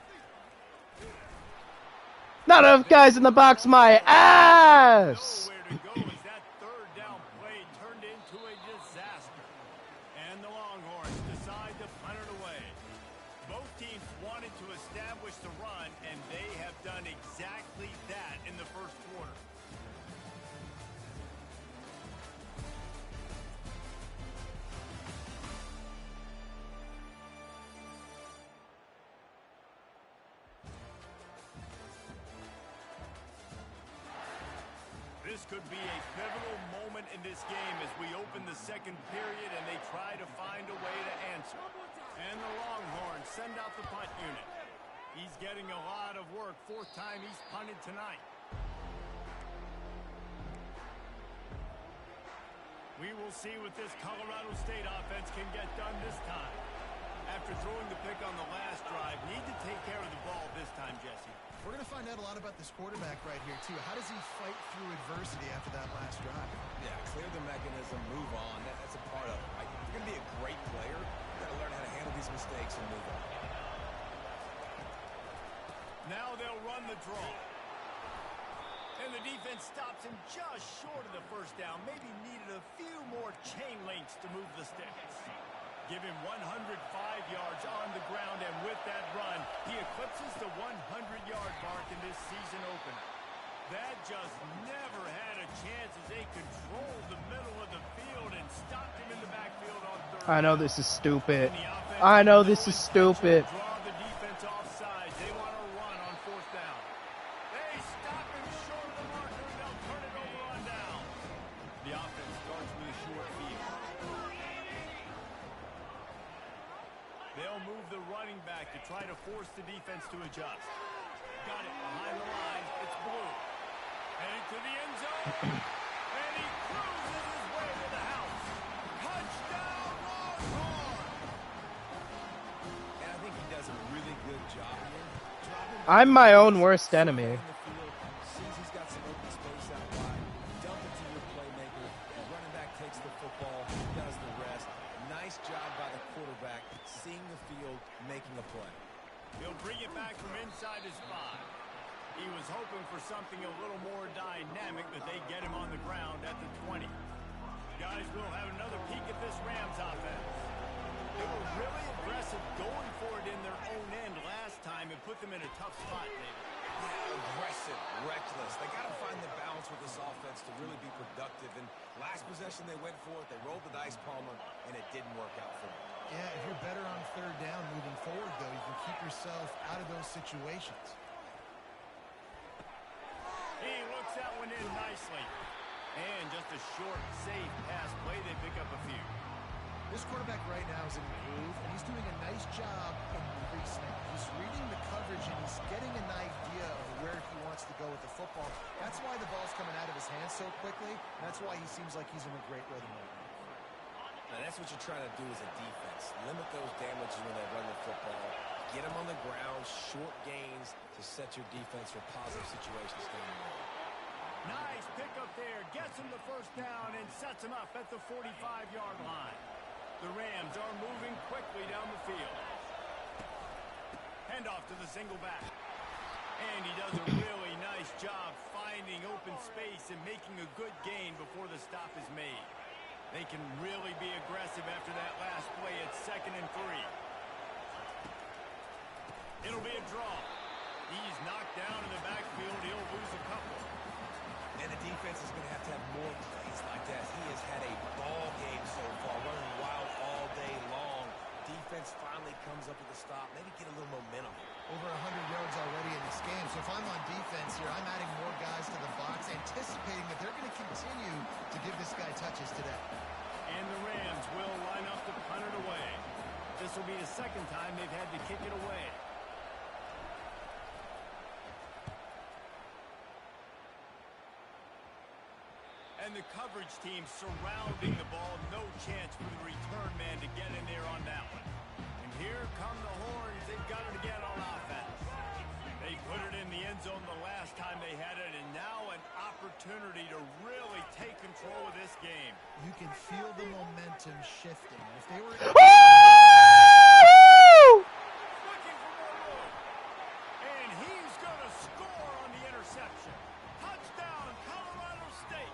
Not enough guys in the box, my ass! Nowhere to go as that 3rd down play turned into a disaster. And the Longhorns decide to punt it away. Both teams wanted to establish the run, and they have done exactly that in the first quarter. This could be a pivotal moment in this game as we open the 2nd period and they try to find a way to answer. And the Longhorns send out the punt unit. He's getting a lot of work. 4th time he's punted tonight. We will see what this Colorado State offense can get done this time. After throwing the pick on the last drive, need to take care of the ball this time, Jesse. We're going to find out a lot about this quarterback right here, too. How does he fight through adversity after that last drive? Yeah, clear the mechanism, move on. That's a part of it, right? If you're going to be a great player, you've got to learn how to handle these mistakes and move on. Now they'll run the draw. And the defense stops him just short of the first down. Maybe needed a few more chain links to move the sticks. Give him 105 yards on the ground, and with that run, he eclipses the 100-yard mark in this season opener. That just never had a chance as they controlled the middle of the field and stopped him in the backfield on 3rd. I know this is stupid. I know this is stupid. Draw the defense offside. They want to run on 4th down. They stop him short of the marker, and they'll turn it over on down. The offense starts with a short field. They'll move the running back to try to force the defense to adjust. Got it behind the line. It's Blue. Headed to the end zone. And he cruises his way to the house. Touchdown, Longhorns! And I think he does a really good job here. I'm my own worst enemy. Sees he's got some open space out wide. Dump it to your playmaker. The running back takes the football, does the rest. Nice job by the quarterback, seeing the field, making a play. He'll bring it back from inside his 5. He was hoping for something a little more dynamic, but they get him on the ground at the 20. Guys, we'll have another peek at this Rams offense. They were really aggressive going for it in their own end last time and put them in a tough spot, David. Aggressive, reckless. They got to find the balance with this offense to really be productive. And last possession they went for it, they rolled the dice, Palmer, and it didn't work out for them. Yeah, if you're better on third down moving forward, though, you can keep yourself out of those situations. He looks that one in nicely. And just a short, safe pass play, they pick up a few. This quarterback right now is in the groove, and he's doing a nice job in the pre-snap. He's reading the coverage, and he's getting an idea of where he wants to go with the football. That's why the ball's coming out of his hands so quickly. That's why he seems like he's in a great rhythm right now. Now, that's what you're trying to do as a defense. Limit those damages when they run the football. Get them on the ground, short gains to set your defense for positive situations down the road. Nice pickup there. Gets him the first down and sets him up at the 45-yard line. The Rams are moving quickly down the field. Handoff to the single back. And he does a really nice job finding open space and making a good gain before the stop is made. They can really be aggressive after that last play at 2nd and 3. It'll be a draw. He's knocked down in the backfield. He'll lose a couple. And the defense is going to have more plays like that. He has had a ball game so far, running wild all day long. Defense finally comes up with a stop, maybe get a little momentum. Over 100 yards already in this game. So if I'm on defense here, I'm adding more guys to the box, anticipating that they're going to continue to give this guy touches today. And the Rams will line up to punt it away. This will be the second time they've had to kick it away. And the coverage team surrounding the ball. No chance for the return man to get in there on that one. And here come the horns. They've got it again on offense. They put it in the end zone the last time they had it, and now an opportunity to really take control of this game. You can feel the momentum shifting. If they were... Looking for more room. And he's going to score on the interception. Touchdown, Colorado State.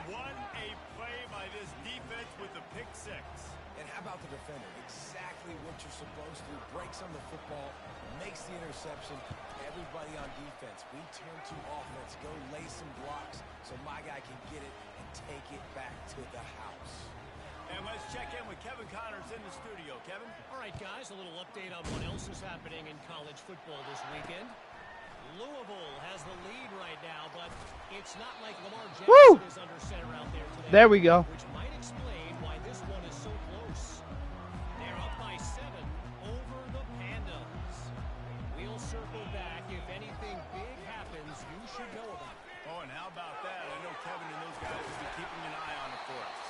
One a play by this defense with the pick six. And how about the defender? Exactly what you're supposed to do. Breaks on the football, makes the interception. Everybody on defense, we turn to offense. Go lay some blocks so my guy can get it and take it back to the house. And let's check in with Kevin Connors in the studio. Kevin? All right, guys, a little update on what else is happening in college football this weekend. Louisville has the lead right now, but it's not like Lamar Jackson is under center out there today. There we go. Which might explain why this one is so close. They're up by 7 over the Pandas. We'll circle back. If anything big happens, you should know about it. Oh, and how about that? I know Kevin and those guys will be keeping an eye on it for us.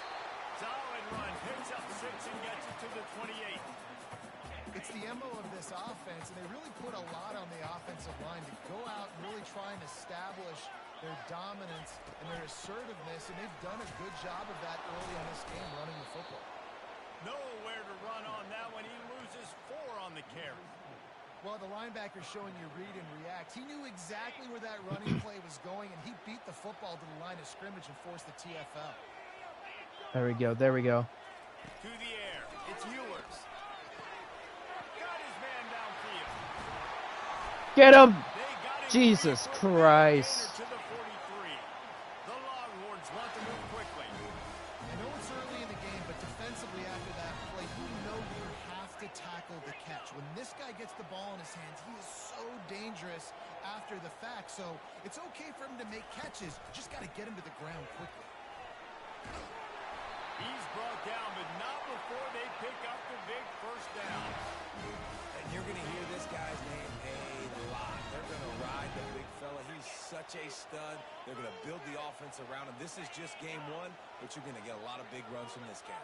Solid run. Picks up 6 and gets it to the 28. It's the MO of this offense, and they really put a lot on the offensive line to go out and really try and establish their dominance and their assertiveness, and they've done a good job of that early in this game running the football. Nowhere to run on that one. He loses 4 on the carry. Well, the linebacker showing you read and react. He knew exactly where that running play was going, and he beat the football to the line of scrimmage and forced the TFL. There we go. There we go. To the air. It's Ewers. Got his man downfield. Get him! They got him Jesus free for Christ. to the 43. The Longhorns want to move quickly. I know it's early in the game, but defensively after that play, you know you have to tackle the catch. When this guy gets the ball in his hands, he is so dangerous after the fact. So it's okay for him to make catches. Just got to get him to the ground quickly. He's brought down, but not before they pick up the big first down. And you're going to hear this guy's name a lot. They're going to ride the big fella. He's such a stud. They're going to build the offense around him. This is just game 1, but you're going to get a lot of big runs from this guy.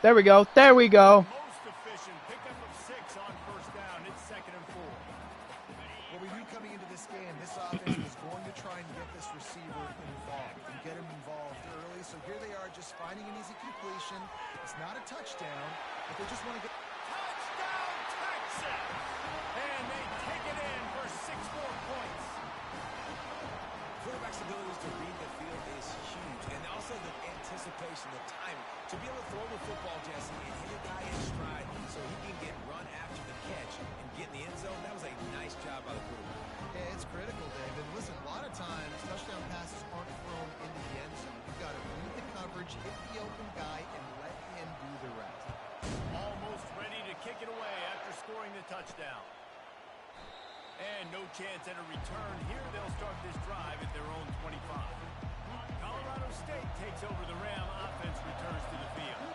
There we go. There we go. Most efficient pickup of 6 on first down. It's 2nd and 4. What we knew coming into this game, this offense was going to try and get this receiver involved and get him involved early. So here they are just finding an easy completion. It's not a touchdown, but they just want to get... Touchdown, Texas! And they take it in for 6 more points. Quarterbacks abilities to read the field is huge. And also the anticipation, the timing. To be able to throw the football, Jesse, and hit a guy in stride so he can get run after the catch and get in the end zone, that was a nice job by the quarterback. Yeah, it's critical, Dave. And listen, a lot of times, touchdown passes aren't thrown into the end zone. You've got to read the coverage, hit the open guy, and let him do the rest. Almost ready to kick it away after scoring the touchdown. And no chance at a return. Here they'll start this drive at their own 25. Colorado State takes over the Ram. Offense returns to the field.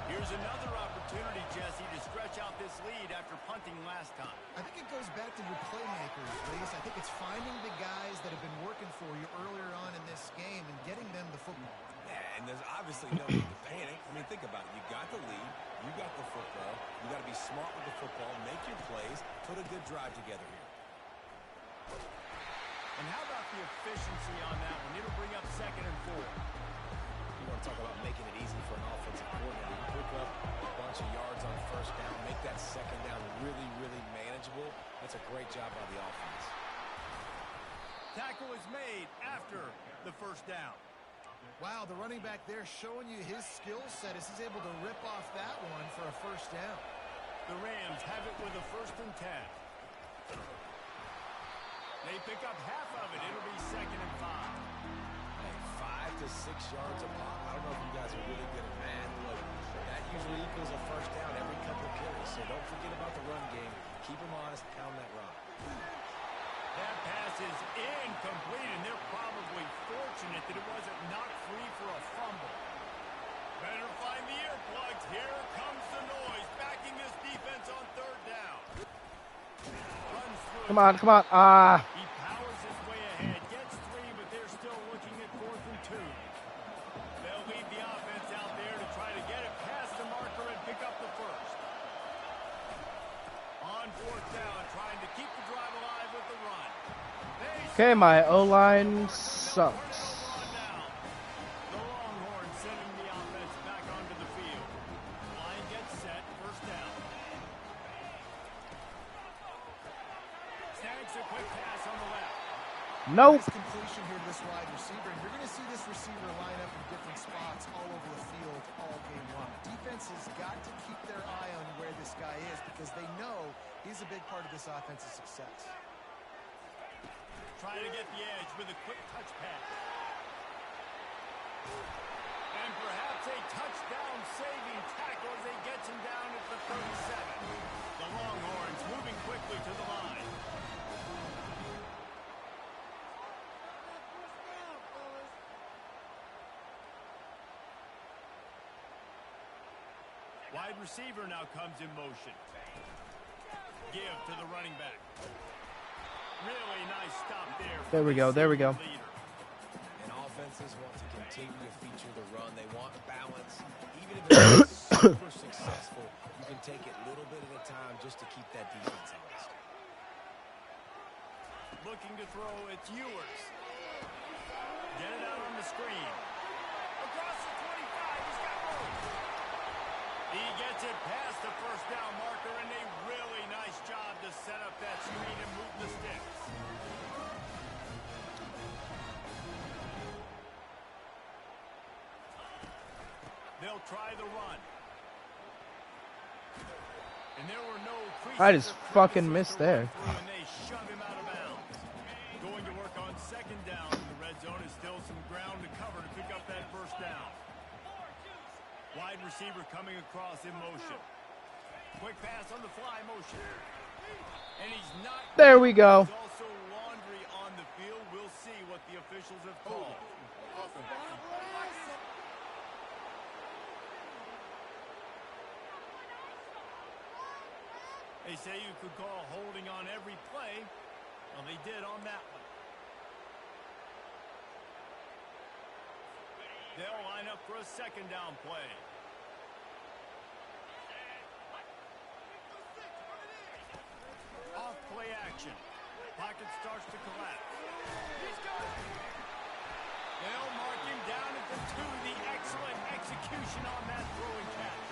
Here's another opportunity, Jesse, to stretch out this lead after punting last time. I think it goes back to your playmakers, Reese. I think it's finding the guys that have been working for you earlier on in this game and getting them the football. Yeah, and there's obviously no need to panic. I mean, think about it. You got the lead. You got the football. You got to be smart with the football. Make your plays. Put a good drive together here. And how about the efficiency on that one? It'll bring up 2nd and 4. You want to talk about making it easy for an offensive coordinator. You pick up a bunch of yards on 1st down, make that 2nd down really, really manageable. That's a great job by the offense. Tackle is made after the 1st down. Wow, the running back there showing you his skill set as he's able to rip off that one for a 1st down. The Rams have it with a 1st and 10. They pick up half of it. It'll be 2nd and 5. Hey, 5 to 6 yards a pop. I don't know if you guys are really good at math. Look, that usually equals a 1st down every couple of carries. So don't forget about the run game. Keep them honest. Pound that rock. That pass is incomplete, and they're probably fortunate that it wasn't knocked free for a fumble. Better find the earplugs. Here comes the noise, backing this defense on 3rd down. Runs through. Come on, come on. He powers his way ahead, gets 3, but they're still looking at 4th and 2. They'll leave the offense out there to try to get it past the marker and pick up the 1st. On 4th down, trying to keep the drive alive with the run. Okay, my O-line sucks. The Longhorns sending the offense back onto the field. Line gets set, 1st down. Snags a quick pass on the left. Nope. Nice completion here to this wide receiver, and you're going to see this receiver line up in different spots all over the field all game long. Defense has got to keep their eye on where this guy is because they know he's a big part of this offense's success. Trying to get the edge with a quick touch pass. And perhaps a touchdown-saving tackle as he gets him down at the 37. The Longhorns moving quickly to the line. Wide receiver now comes in motion. Give to the running back. Really nice stop there. There we go, there we go. And offenses want to continue to feature the run. They want balance. Even if it's super successful, you can take it little bit at a time just to keep that defense honest. Looking to throw, it's Ewers. Get it out on the screen. Across the 25, he's got room. He gets it past the 1st down marker, and a really nice job to set up that screen and move the sticks. They'll try the run. And there were no I just fucking missed there. and they shove him out of bounds. Going to work on 2nd down. The red zone is still some ground to cover to pick up that 1st down. Wide receiver coming across in motion. Quick pass on the fly motion. And he's not. There we go. There's also laundry on the field. We'll see what the officials have called. They say you could call holding on every play. Well, they did on that one. They'll line up for a 2nd down play. Off play action. Pocket starts to collapse. He's got it. They'll mark him down at the 2. The excellent execution on that throwing catch.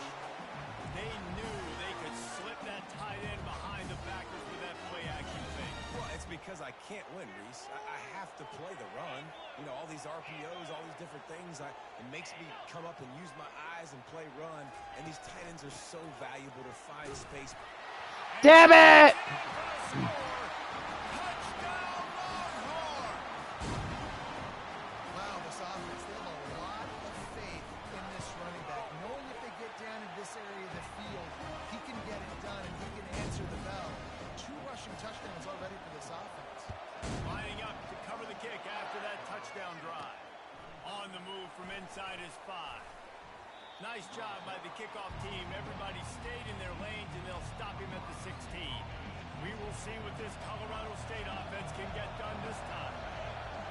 They knew they could slip that tight end behind the backers with that play action fake. Well, it's because I can't win, Reese. I have to play the run. You know, all these RPOs, all these different things. It makes me come up and use my eyes and play run. And these tight ends are so valuable to find space. Damn it! Wow, this offense, they have a lot of faith in this running back. Knowing if they get down in this area of the field, he can get it done and he can answer the bell. 2 rushing touchdowns already for this offense. Lining up to cover the kick after that touchdown drive. On the move from inside his 5. Nice job by the kickoff team. Everybody stayed in their lanes, and they'll stop him at the 16. We will see what this Colorado State offense can get done this time.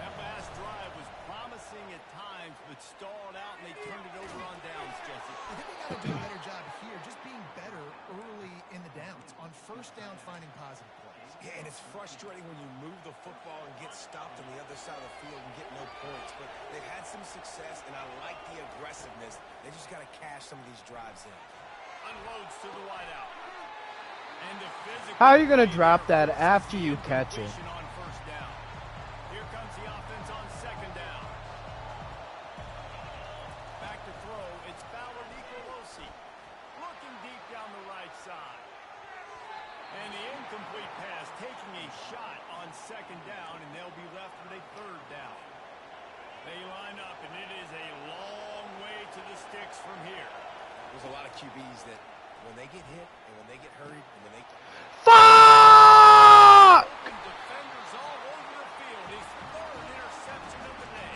That last drive was promising at times, but stalled out, and they turned it over on downs, Jesse. I think they got to do a better job here, just being better early in the downs. On first down, finding positive plays. Yeah, and it's frustrating when you move the football and get stopped on the other side of the field and get no points. But they've had some success, and I like the aggressiveness. They just got to cash some of these drives in. Unloads to the wideout. And the physical. How are you going to drop that after you catch it? On first down. Here comes the offense on second down. Back to throw. It's Fowler Nicolosi. Looking deep down the right side. And the incomplete pass taking a shot on second down, and they'll be left with a third down. They line up, and it is a long way to the sticks from here. There's a lot of QBs that when they get hit and when they get hurried and when they... Fuck! Defenders all over the field. His 3rd interception of the day.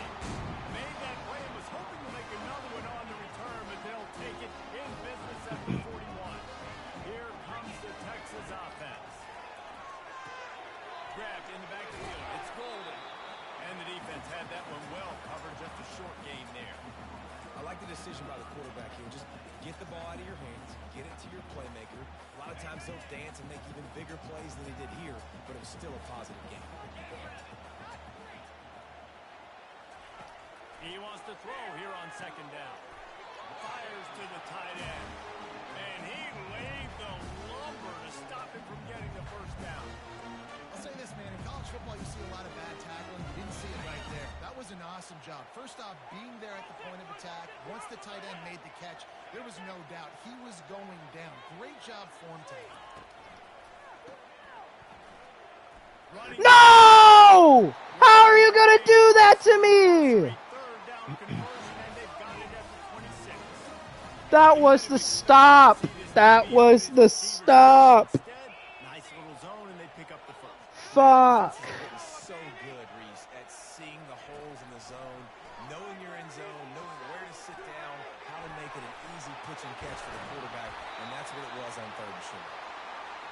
Made that play and was hoping to make another one on the return, but they'll take it in business at the 41. Here comes the Texas offense. Grabbed in the backfield. It's Golden. And the defense had that one well covered. Just a short game there. I like the decision by the quarterback here. Just get the ball out of your hands, get it to your playmaker. A lot of times he'll dance and make even bigger plays than he did here, but it was still a positive game. He wants to throw here on second down. Fires to the tight end. And he laid the lumber to stop him from getting the first down. I'll say this, man, in college football, you see a lot of bad tackling. You didn't see it right there. That was an awesome job. First off, being there at the point of attack. Once the tight end made the catch, there was no doubt he was going down. Great job for him today. No! How are you going to do that to me? Third down conversion, and they've got it at the 26. That was the stop. That was the stop. Nice little zone, and they pick up the first. Fuck. It's so good, Reese, at seeing the holes in the zone, knowing you're in zone, knowing where to sit down, how to make it an easy pitch and catch for the quarterback, and that's what it was on 3rd and short.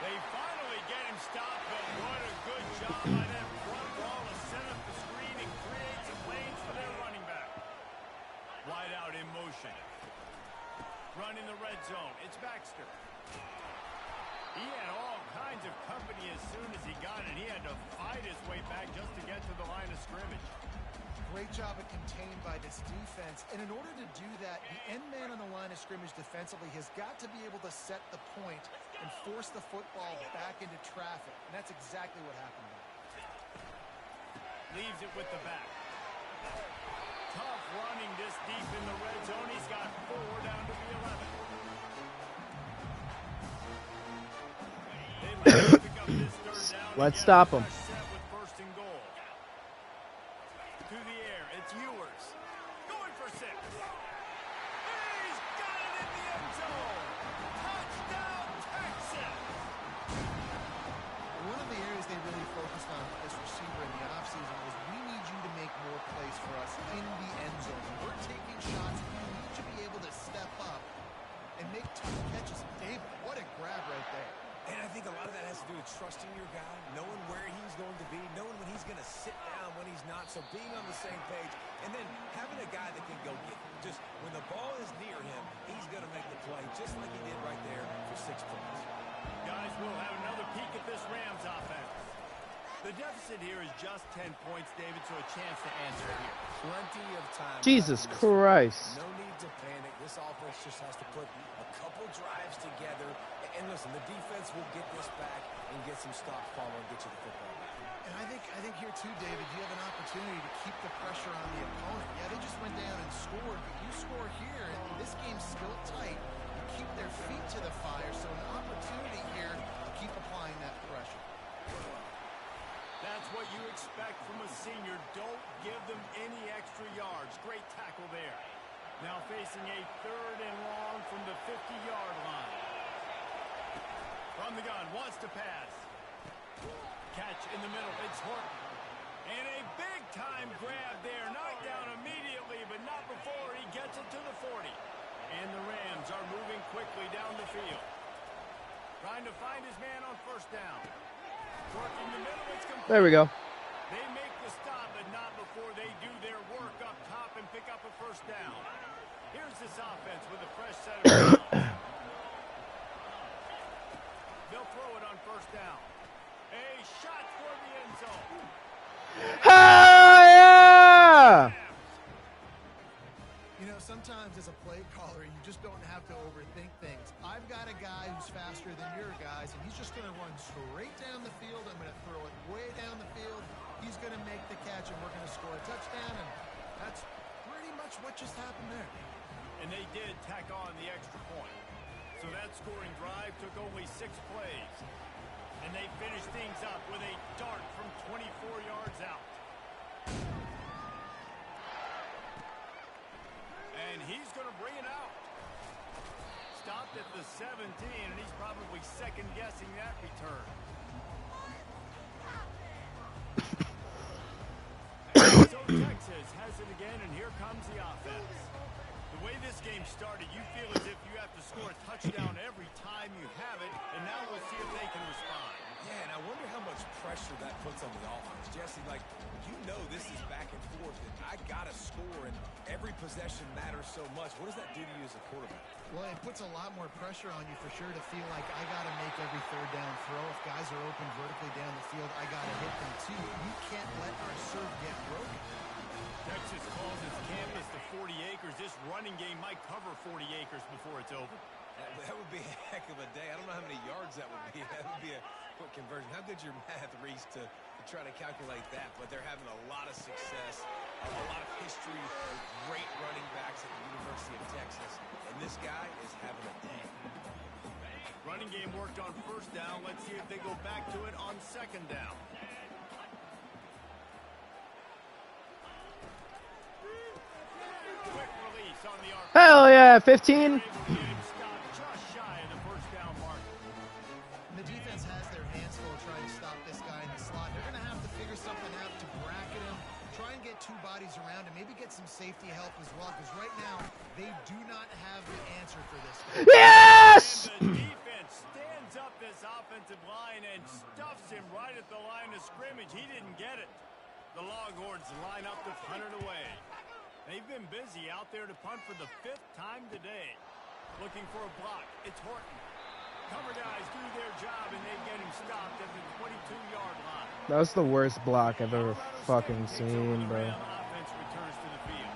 They finally get him stopped, but what a good job by that front wall to set up the screen and create some lanes for their running back. Wide out in motion. Running the red zone. It's Baxter. He had all kinds of company as soon as he got it. He had to fight his way back just to get to the line of scrimmage. Great job at contained by this defense. And in order to do that, the end man on the line of scrimmage defensively has got to be able to set the point and force the football back into traffic. And that's exactly what happened there. Leaves it with the back. Tough running this deep in the red zone. He's got 4 down to the 11. Pick up this third down. Let's stop him. Set with first and goal. To the air. It's Ewers. Going for 6. He's got it in the end zone. Touchdown, Texas. One of the areas they really focused on with this receiver in the offseason was we need you to make more plays for us in the end zone. We're taking shots. We need to be able to step up and make tough catches. David, what a grab right there. And I think a lot of that has to do with trusting your guy, knowing where he's going to be, knowing when he's going to sit down, when he's not, so being on the same page, and then having a guy that can go get it. Just when the ball is near him, he's going to make the play, just like he did right there for 6 points. Guys, we'll have another peek at this Rams offense. The deficit here is just 10 points, David, so a chance to answer here. Plenty of time. Jesus left in this Christ. game. No need to panic. This offense just has to put a couple drives together And listen, the defense will get this back and get some stops following and get you the football back. And I think here too, David, you have an opportunity to keep the pressure on the opponent. Yeah, they just went down and scored, but you score here, and this game's still tight. You keep their feet to the fire, so an opportunity here to keep applying that pressure. That's what you expect from a senior. Don't give them any extra yards. Great tackle there. Now facing a 3rd and long from the 50-yard line. From the gun, wants to pass. Catch in the middle, it's Horton. And a big-time grab there. Knocked down immediately, but not before he gets it to the 40. And the Rams are moving quickly down the field. Trying to find his man on 1st down. Working the middle, it's complete. There we go. They make the stop, but not before they do their work up top and pick up a 1st down. Here's this offense with a fresh set of downs. They'll throw it on 1st down. A shot for the end zone. Hell yeah! You know, sometimes as a play caller, you just don't have to overthink things. I've got a guy who's faster than your guys, and he's just going to run straight down the field. I'm going to throw it way down the field. He's going to make the catch, and we're going to score a touchdown, and that's pretty much what just happened there. And they did tack on the extra point. So that scoring drive took only 6 plays. And they finished things up with a dart from 24 yards out. And he's going to bring it out. Stopped at the 17, and he's probably second-guessing that return. So Texas has it again, and here comes the offense. The way this game started, you feel as if you have to score a touchdown every time you have it, and now we'll see if they can respond. Yeah, and I wonder how much pressure that puts on the offense. Jesse, like, you know this is back and forth, and I got to score, and every possession matters so much. What does that do to you as a quarterback? Well, it puts a lot more pressure on you for sure to feel like I got to make every 3rd down throw. If guys are open vertically down the field, I got to hit them too. You can't let our serve get broken. Texas calls its campus the 40 acres. This running game might cover 40 acres before it's over. That would be a heck of a day. I don't know how many yards that would be. That would be a quick conversion. How good's your math, Reese, to try to calculate that? But they're having a lot of success, a lot of history, great running backs at the University of Texas. And this guy is having a day. Running game worked on 1st down. Let's see if they go back to it on 2nd down. Quick release on the arc. Hell yeah, 15. Just shy of the 1st down mark. And the defense has their hands full trying to stop this guy in the slot. They're going to have to figure something out to bracket him, try and get 2 bodies around, and maybe get some safety help as well, because right now they do not have the answer for this guy. Yes! And the defense stands up this offensive line and stuffs him right at the line of scrimmage. He didn't get it. The Longhorns line up to punt it away. They've been busy out there to punt for the 5th time today. Looking for a block. It's Horton. Cover guys do their job, and they get him stopped at the 22-yard line. That was the worst block I've ever fucking seen, bro. Offense returns to the field.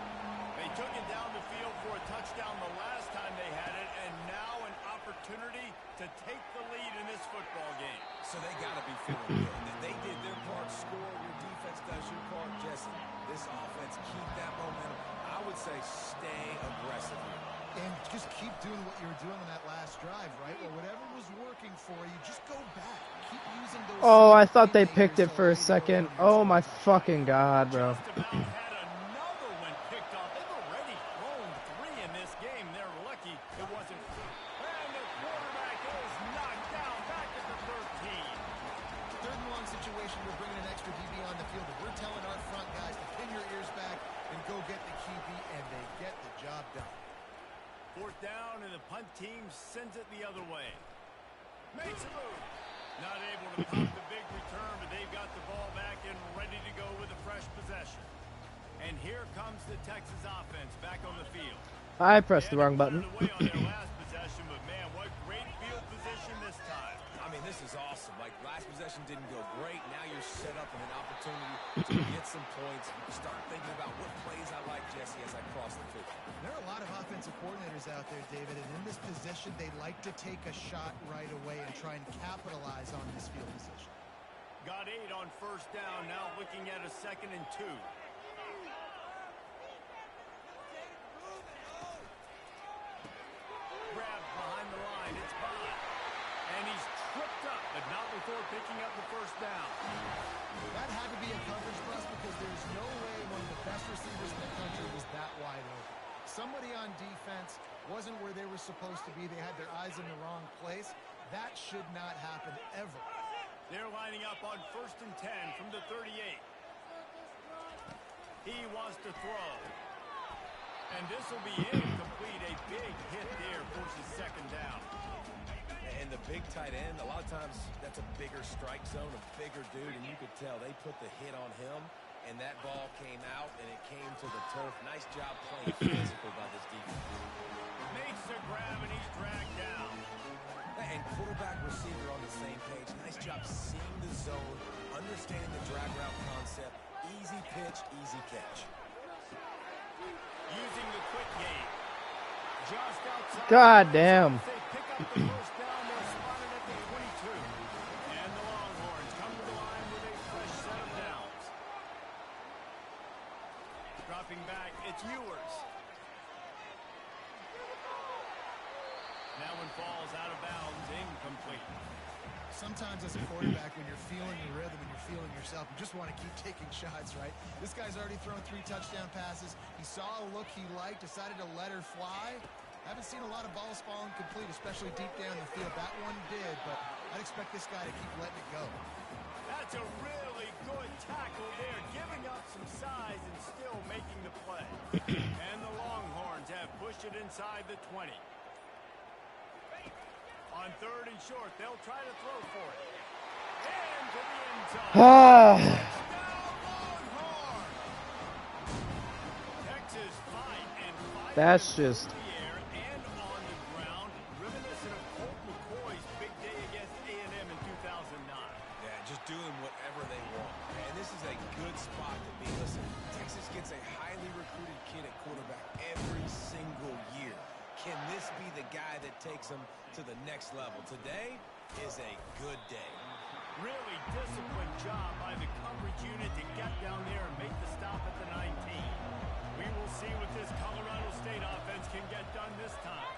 They took it down the field for a touchdown the last time they had it, and now an opportunity to take the lead in this football game. So they got to be feeling good. And they did their part, score. Your defense does your part, Jesse. This offense, keep that momentum. I would say stay aggressive here. And just keep doing what you were doing on that last drive, right? Well, whatever was working for you, just go back. Keep using those. Oh, I thought they picked it for a second. Oh my fucking god, bro. Just about had another one picked off. They've already thrown 3 in this game. They're lucky it wasn't. And the quarterback is knocked down back at the 13. 3rd and long situation, we're bringing an extra DB on the field. But we're telling our front guys to pin your ears back and go get the QB, and they get the job done. 4th down, and the punt team sends it the other way. Makes a move. Not able to pop the big return, but they've got the ball back and ready to go with a fresh possession. And here comes the Texas offense back on the field. I pressed the wrong button. Away on their last possession, but man, what great field position this time. I mean, this is awesome. Like, last possession didn't go great. Now you're set up in an opportunity to get some points. Start thinking about what plays I like, Jesse, as I cross the field. There are a lot of offensive coordinators out there, David, and in this position, they like to take a shot right away and try and capitalize on this field position. Got 8 on first down, now looking at a 2nd and 2. Grabbed behind the line, it's Bond. And he's tripped up, but not before picking up the first down. That had to be a coverage for us because there's no way one of the best receivers in the country was that wide open. Somebody on defense wasn't where they were supposed to be. They had their eyes in the wrong place. That should not happen ever. They're lining up on 1st and 10 from the 38. He wants to throw. And this will be incomplete. A big hit there forces 2nd down. And the big tight end, a lot of times that's a bigger strike zone, a bigger dude, and you could tell they put the hit on him, and that ball came out, and it came to the turf. Nice job playing physical by this defense. Makes the grab, and he's dragged down. And quarterback, receiver on the same page. Nice job seeing the zone, understanding the drag route concept. Easy pitch, easy catch. Using the quick game. Just outside. God damn. They pick up the first down. They're spotted at the 22. And the Longhorns come to the line with a fresh set of downs. Dropping back, it's Ewers. That one falls out of bounds, incomplete. Sometimes as a quarterback, when you're feeling the rhythm and you're feeling yourself, you just want to keep taking shots, right? This guy's already thrown 3 touchdown passes. He saw a look he liked, decided to let her fly. Haven't seen a lot of balls falling complete, especially deep down the field. That one did, but I'd expect this guy to keep letting it go. That's a really good tackle there, giving up some size and still making the play. And the Longhorns have pushed it inside the 20. On 3rd and short, they'll try to throw for it. Into the end zone. Touchdown, Longhorn! Texas fight and fight. That's just... In the air and on the ground, reminiscent of Colt McCoy's big day against A&M in 2009. Yeah, just doing whatever they want. And this is a good spot to be. Listen, Texas gets a highly recruited kid at quarterback every single year. Can this be the guy that takes them to the next level? Today is a good day. Really disciplined job by the coverage unit to get down there and make the stop at the 19. We will see what this Colorado State offense can get done this time.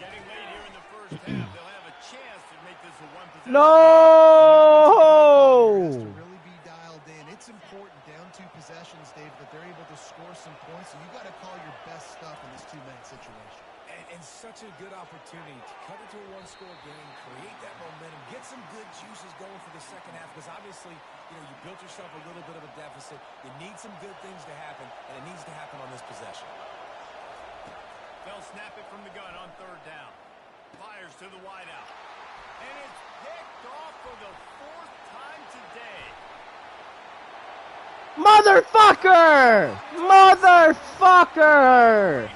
Getting late here in the first half, they'll have a chance to make this a one-possession. No! Has to really be dialed in. It's important down 2 possessions, Dave, that they're able to score some points. So you got to call your best stuff in this 2-minute situation. And such a good opportunity to cut it to a 1-score game, create that momentum, get some good juices going for the second half, because obviously, you built yourself a little bit of a deficit. You need some good things to happen, and it needs to happen on this possession. They'll snap it from the gun on 3rd down. Fires to the wideout. And it's picked off for the 4th time today. Motherfucker! Motherfucker!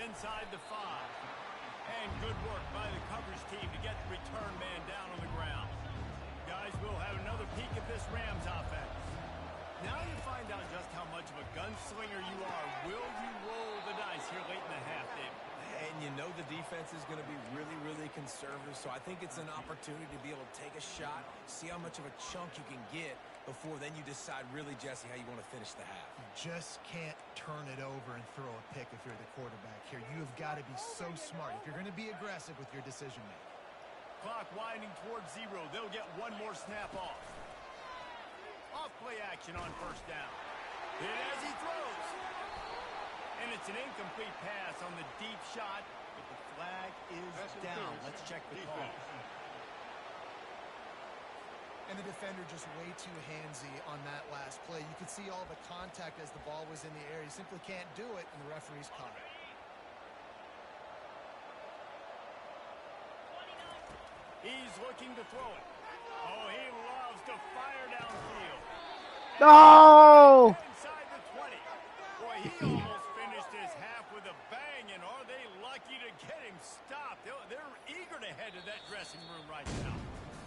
Inside the 5. And good work by the coverage team to get the return man down on the ground. Guys, we'll have another peek at this Rams offense. Now you find out just how much of a gunslinger you are. Will you roll the dice here late in the half, Dave? And you know the defense is going to be really, really conservative, so I think it's an opportunity to be able to take a shot, see how much of a chunk you can get before then you decide really, Jesse, how you want to finish the half. You just can't turn it over and throw a pick if you're the quarterback here. You have got to be so smart if you're going to be aggressive with your decision-making. Clock winding towards 0. They'll get one more snap off. Off-play action on 1st down. Hit as he throws. And it's an incomplete pass on the deep shot, but the flag is down. Let's check the call. And the defender just way too handsy on that last play. You could see all the contact as the ball was in the air. He simply can't do it, and the referee's caught it. He's looking to throw it. Oh, he loves to fire downfield. No! Inside the 20. Boy, he almost finished his half with a bang, and are they lucky to get him stopped? They're eager to head to that dressing room right now.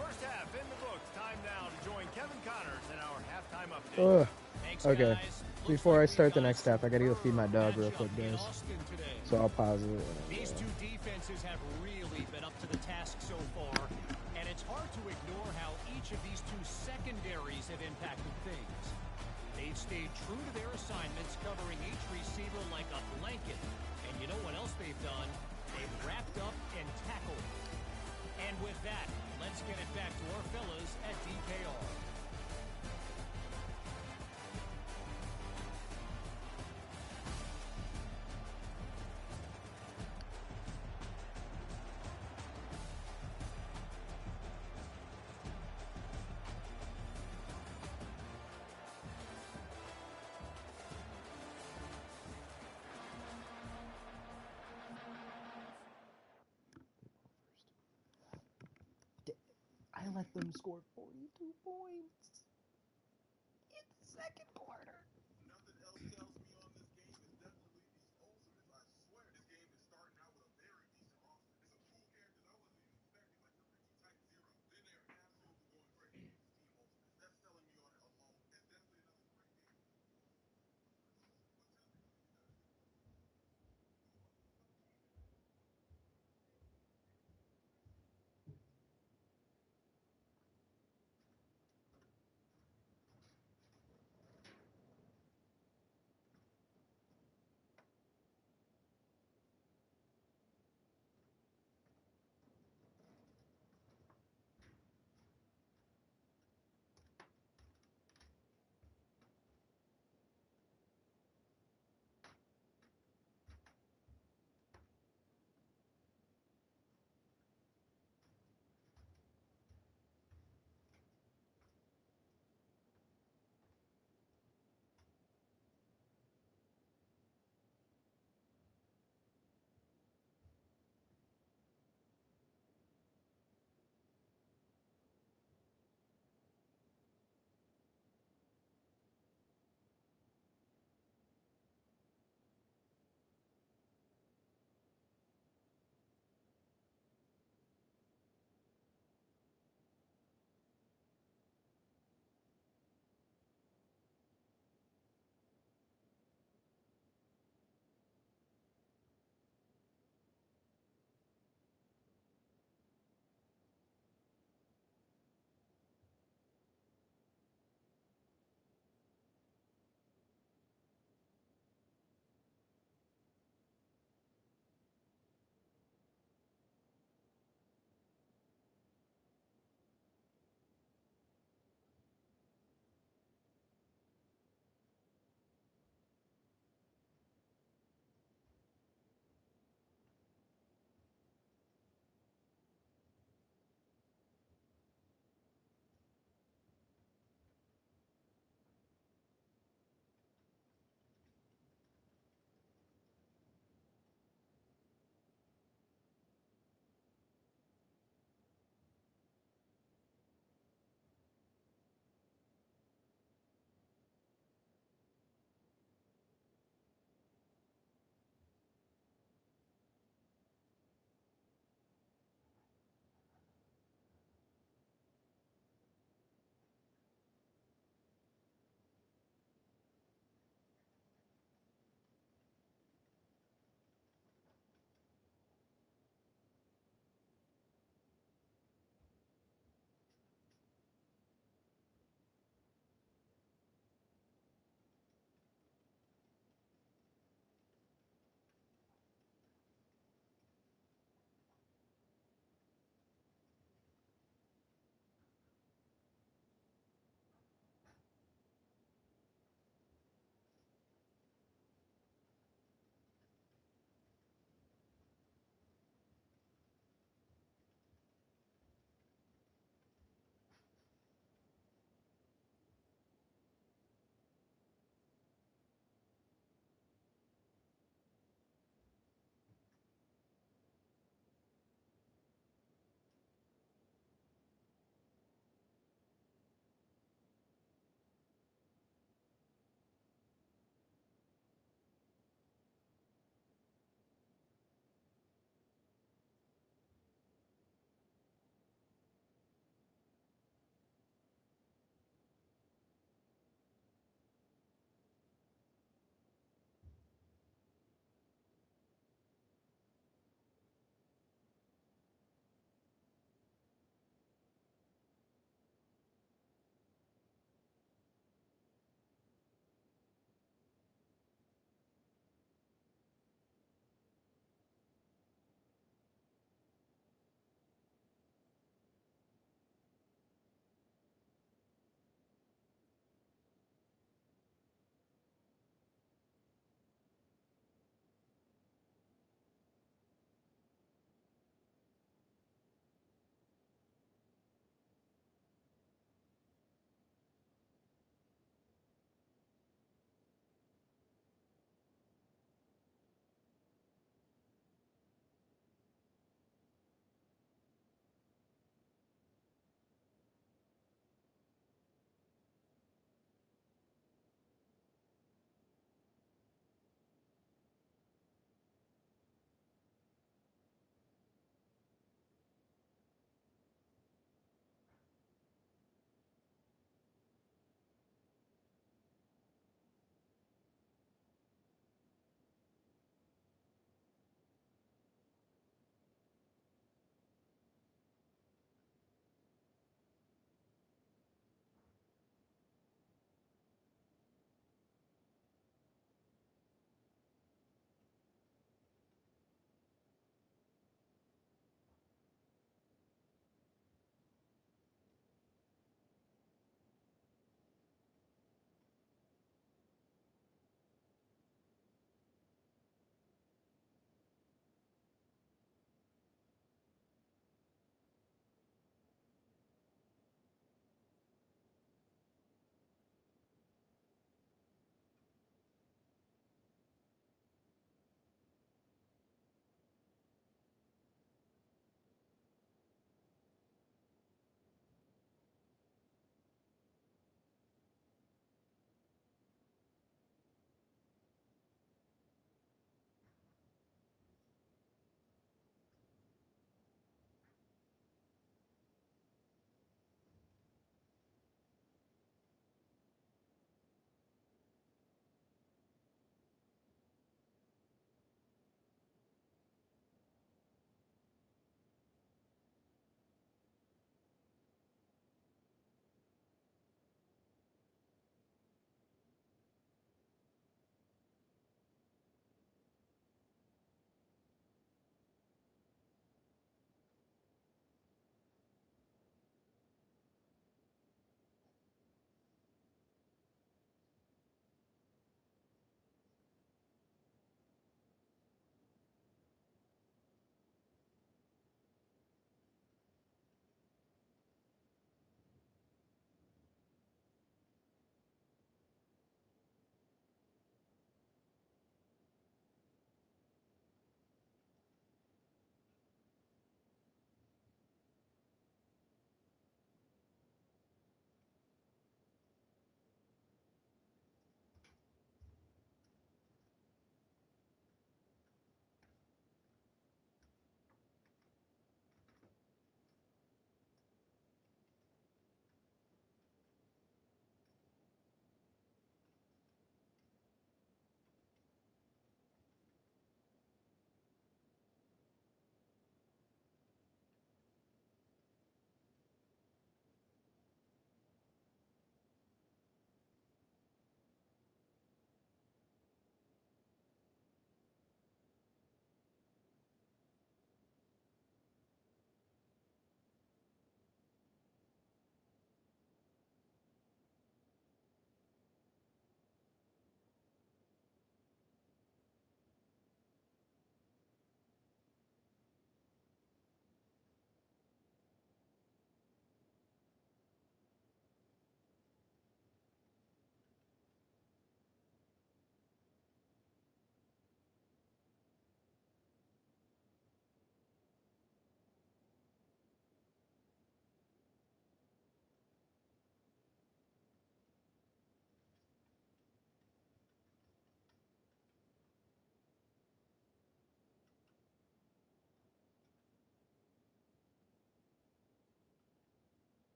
First half in the books. Time now to join Kevin Connors in our halftime update. Ugh. Okay. Before I start the next half, I gotta go feed my dog real quick, guys. So I'll pause it. These two defenses have really been up to the task so far, and it's hard to ignore how each of these two secondaries have impacted things. They've stayed true to their assignments, covering each receiver like a blanket. And you know what else they've done? They've wrapped up and tackled. And with that, let's get it back to our fellas at DKR. I let them score 42 points in the second quarter. Nothing else tells me on this game is definitely explosiveness. I swear this game is starting out with a very decent roster. It's some cool characters I wasn't even expecting, like the Richie Type Zero. Then they're absolutely going crazy with this team ultimate. That's telling me on it alone. It's definitely another great game.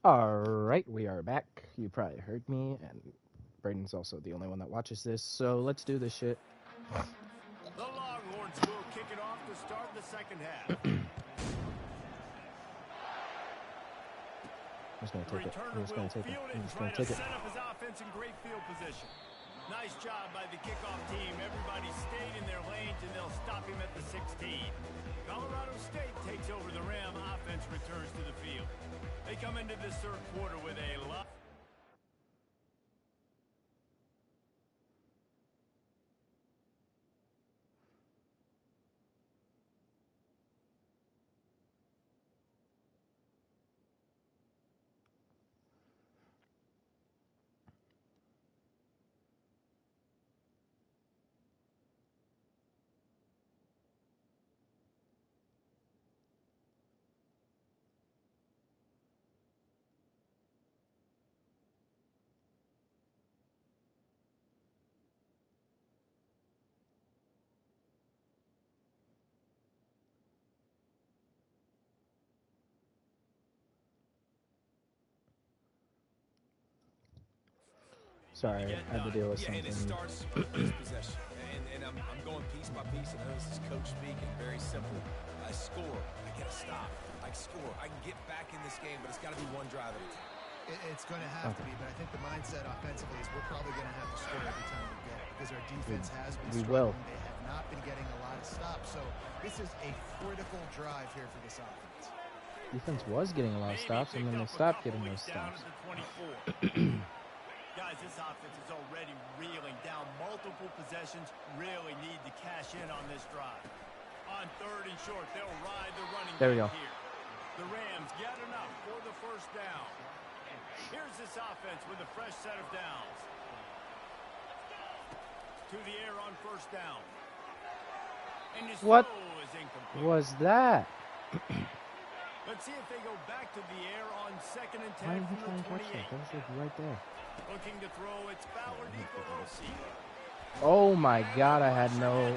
Alright, we are back. You probably heard me, and Braden's also the only one that watches this, so let's do this shit. The Longhorns will kick it off to start the second half. I'm just gonna take it. Returner I'm just gonna will take it. field it I'm and just try gonna to take it. set up his offense in great field position. Nice job by the kickoff team. Everybody stayed in their lanes, and they'll stop him at the 16. Colorado State takes over the rim. Offense returns to the field. They come into this third quarter with a lot. Sorry, I had to deal with something. And it starts with this possession. And I'm going piece by piece. I know this is coach speaking. Very simple. I score. I get a stop. I score. I can get back in this game, but it's got to be one drive at a time. It's going to have to be, but I think the mindset offensively is we're probably going to have to score every time we get it because our defense has been struggling. They have not been getting a lot of stops. So this is a critical drive here for this offense. Defense was getting a lot of stops, and then they stopped getting those stops. Guys, this offense is already reeling down multiple possessions. Really need to cash in on this drive. On third and short, they'll ride the running there we back go. here. The Rams get enough for the first down. Here's this offense with a fresh set of downs. To the air on first down. And his What throw is incomplete. was that? Let's see if they go back to the air on second and Why 10 did he from try the and catch that? 28. That was like right there. Looking to throw, it's Ballard Nicolosi. Oh my god, I had no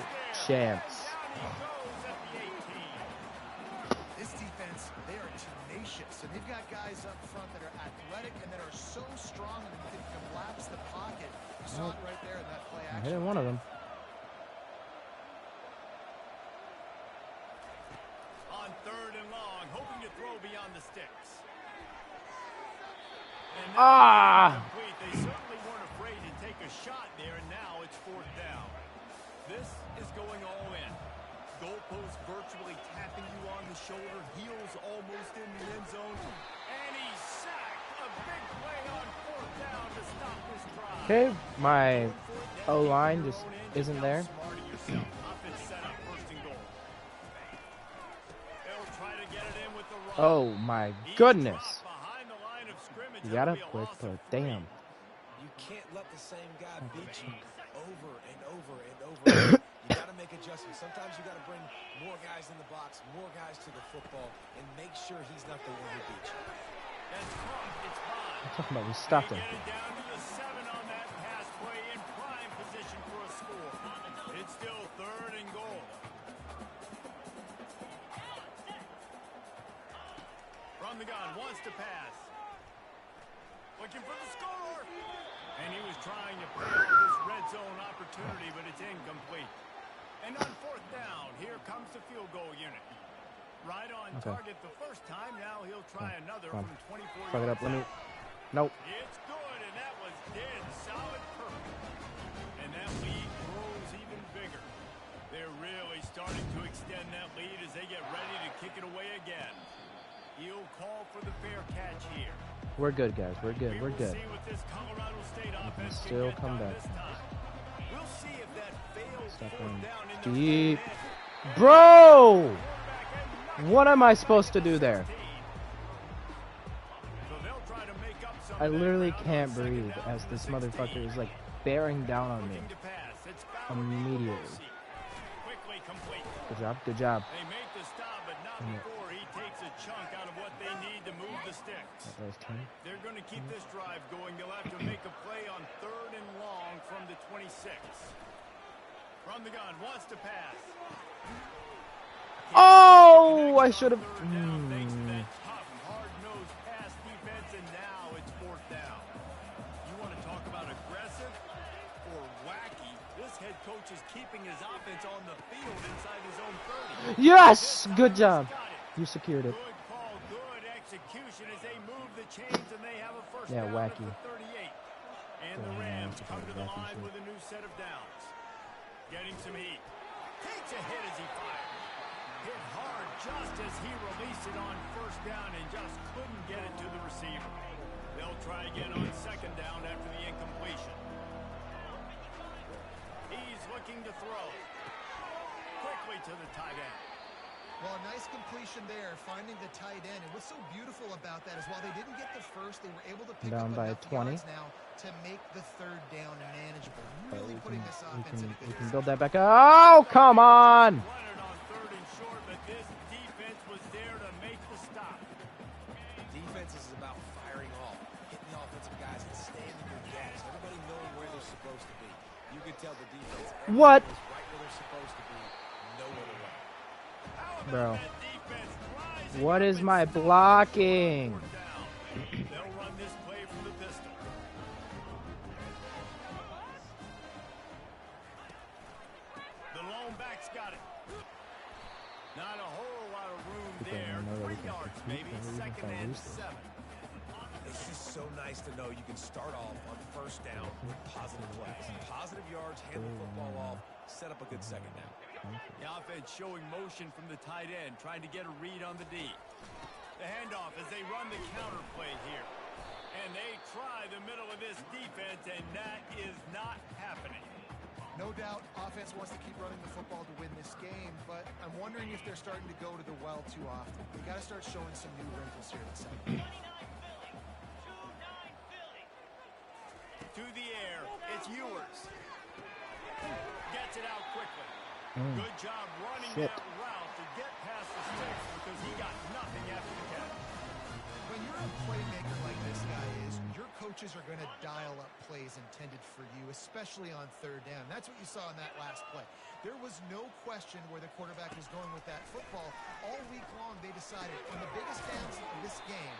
chance. Down he goes at the 18. This defense, they are tenacious, and they've got guys up front that are athletic and that are so strong that they can collapse the pocket. You saw it right there in that play I action. hit one of them. On third and long, hoping to throw beyond the sticks. And complete. They certainly weren't afraid to take a shot there, and now it's fourth down. This is going all in. Goalpost virtually tapping you on the shoulder, heels almost in the end zone, and he's sacked. A big play on fourth down to stop this drive. Okay, my O-line just isn't there. Offense set up first and goal. They'll try to get it in with the run. Oh my He's goodness. dropped behind the line of scrimmage. You got a That'll be quick loss play. of 3. Damn. You can't let the same guy beat you over and over and over again. You got to make adjustments. Sometimes you got to bring more guys in the box, more guys to the football, and make sure he's not the one who beats you. That's tough. It's fine. I'm talking about we stopped him. Get it down to the 7 on that pass play in prime position for a score. It's still third and goal. From the gun, wants to pass. Looking for the score. And he was trying to play off this red zone opportunity, but it's incomplete. And on fourth down, here comes the field goal unit. Right on target the first time. Now he'll try another from 24 Fuck it up. Let me. Nope. It's good, and that was dead solid perfect. And that lead grows even bigger. They're really starting to extend that lead as they get ready to kick it away again. He'll call for the fair catch here. We're good, guys. We're good. We're good. See what this Colorado State offense still can get come done back. this time. We'll see if that failed Stop fourth going down in deep. their own end. Bro! What am I supposed to do there? So they'll try to make up some I of that literally ground on can't second breathe down as from this the motherfucker 16. is like bearing down on me. Looking to pass. It's Ballard Immediately. Nicolosi. Quickly complete. Good job. Good job. They make the stop, but not before he takes a chunk out of what they need to move the sticks. That was 10. They're going to keep this drive going. They'll have to make a play on third and long from the 26. From the gun, wants to pass. Oh! I should have. Third down, thanks to that tough, head coach is keeping his offense on the field inside his own 30. Yes! Good job. You secured it. Good call, good execution as they move the chains and they have a first Yeah, down wacky. at the 38. And the Yeah, Rams it's come to the wacky line shit. with a new set of downs. Getting some heat. Takes a hit as he fires. Hit hard just as he released it on first down and just couldn't get it to the receiver. They'll try again on second down after the incompletion. He's looking to throw. Quickly to the tight end. Well, a nice completion there, finding the tight end. And what's so beautiful about that is while they didn't get the first, they were able to pick Down up by enough 20. yards now to make the third down manageable. Really We putting this offense in a can good build that back up. Oh, come on! Leonard on third and short, but this defense was there to make the stop. Defense is about firing off, hitting the offensive guys and staying in their gaps. Everybody knowing where they're supposed to be. You can tell the defense What? is right where they're supposed to be. No other way. How about Bro. that defense rising What up is and my settling blocking? for down? They'll run this play from the pistol. The lone back's got it. Not a whole lot of room People there. know that we 3 can yards, compete, maybe. and we can Second find and ways to. 7. It's just so nice to know you can start off on first down with positive plays. Positive yards, hand the football off, set up a good second down. The offense showing motion from the tight end, trying to get a read on the D. The handoff as they run the counter play here. And they try the middle of this defense, and that is not happening. No doubt, offense wants to keep running the football to win this game, but I'm wondering if they're starting to go to the well too often. They got to start showing some new wrinkles here in the second. To the air, it's Ewers. Gets it out quickly. Good job running Shit. that route to get past the sticks because he got nothing after the catch. When you're a playmaker like this guy is, your coaches are going to dial up plays intended for you, especially on third down. That's what you saw in that last play. There was no question where the quarterback was going with that football. All week long, they decided on the biggest downs of this game,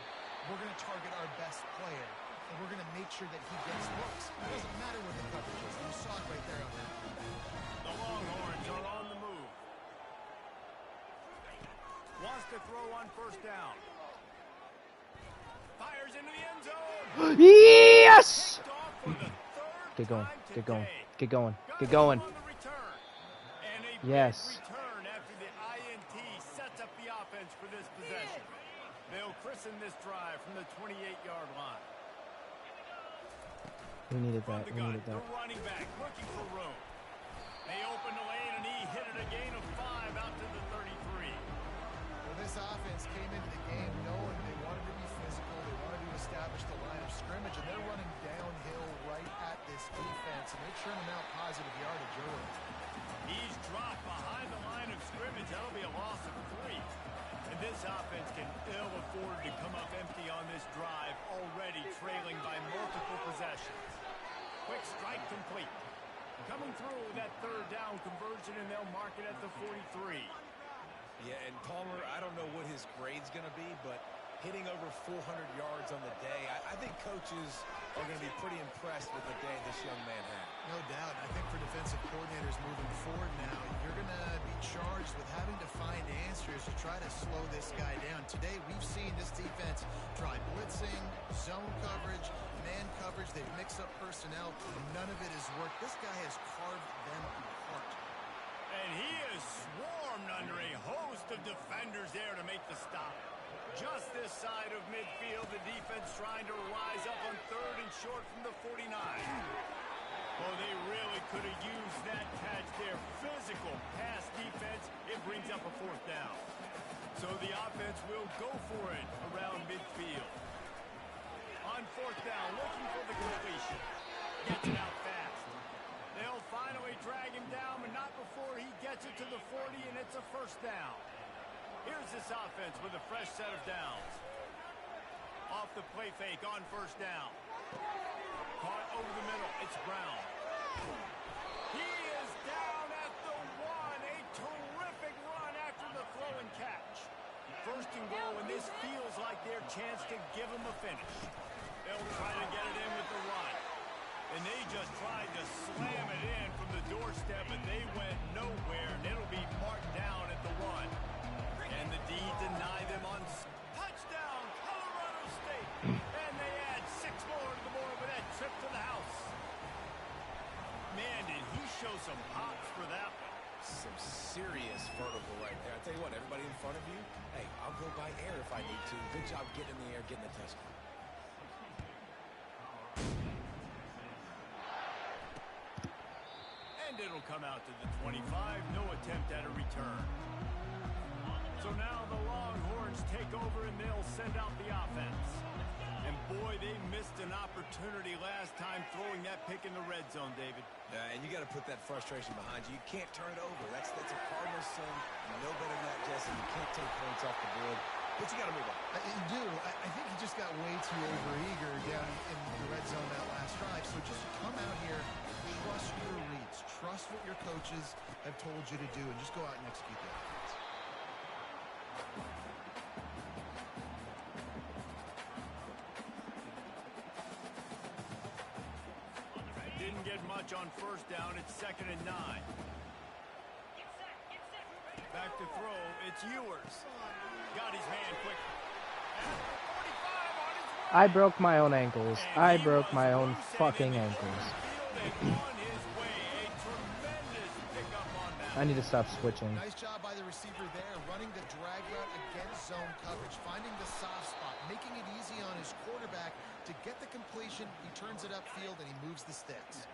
we're going to target our best player, and we're going to make sure that he gets looks. It doesn't matter what the coverage is. You saw it right there on that. The Longhorns are on the move. Wants to throw on first down. Fires into the end zone. Yes! Picked off for the third Get going. time Get going. today. Get going. Got Get him going. on the return. And a Yes. big return after the INT sets up the offense for this possession. They'll christen this drive from the 28-yard line. We needed From that. the We gun, needed the that. running back looking for room. They open the lane and he hit it a gain of 5 out to the 33. Well, this offense came into the game knowing they wanted to be physical, they wanted to establish the line of scrimmage, and they're running downhill right at this defense, and they're churning out positive yardage early. He's dropped behind the line of scrimmage. That'll be a loss of 3. And this offense can ill afford to come up empty on this drive, already trailing by multiple possessions. Quick strike complete. Coming through with that third down conversion, and they'll mark it at the 43. Yeah, and Palmer, I don't know what his grade's going to be, but hitting over 400 yards on the day, I think coaches are going to be pretty impressed with the day this young man had. No doubt. I think for defensive coordinators moving forward now, you're going to be charged with having to find answers to try to slow this guy down. Today, we've seen this defense try blitzing, zone coverage, man coverage. They've mixed up personnel. None of it has worked. This guy has carved them apart. And he is swarmed under a host of defenders there to make the stop. Just this side of midfield, the defense trying to rise up on third and short from the 49. Well, they really could have used that catch there. Physical pass defense, it brings up a fourth down. So the offense will go for it around midfield. On fourth down, looking for the completion. Gets it out fast. They'll finally drag him down, but not before he gets it to the 40, and it's a first down. Here's this offense with a fresh set of downs. Off the play fake on first down. Caught over the middle. It's Brown. He is down at the 1. A terrific run after the throw and catch. First and goal, and this feels like their chance to give him a finish. They'll try to get it in with the run. And they just tried to slam it in from the doorstep. show some hops for that one. Some serious vertical right there. I tell you what, everybody in front of you, hey, I'll go by air if I need to. Good job getting in the air, getting the touchdown. And it'll come out to the 25. No attempt at a return. So now the Longhorns take over and they'll send out the offense. And boy, they missed an opportunity last time throwing that pick in the red zone, David. Yeah, and you got to put that frustration behind you. You can't turn it over. That's a Cardinals sin. No better than that, Jesse. You can't take points off the board. But you got to move on. You do. I think he just got way too overeager down in the red zone that last drive. So just come out here, trust your reads, trust what your coaches have told you to do, and just go out and execute that. Didn't get much on first down. It's 2nd and 9. Back to throw. It's Ewers. Got his man quick. I broke my own ankles. I broke my own fucking ankles. I need to stop switching. Nice job by the receiver there, running the drag route against zone coverage, finding the soft spot, making it easy on his quarterback to get the completion. He turns it upfield and he moves the sticks.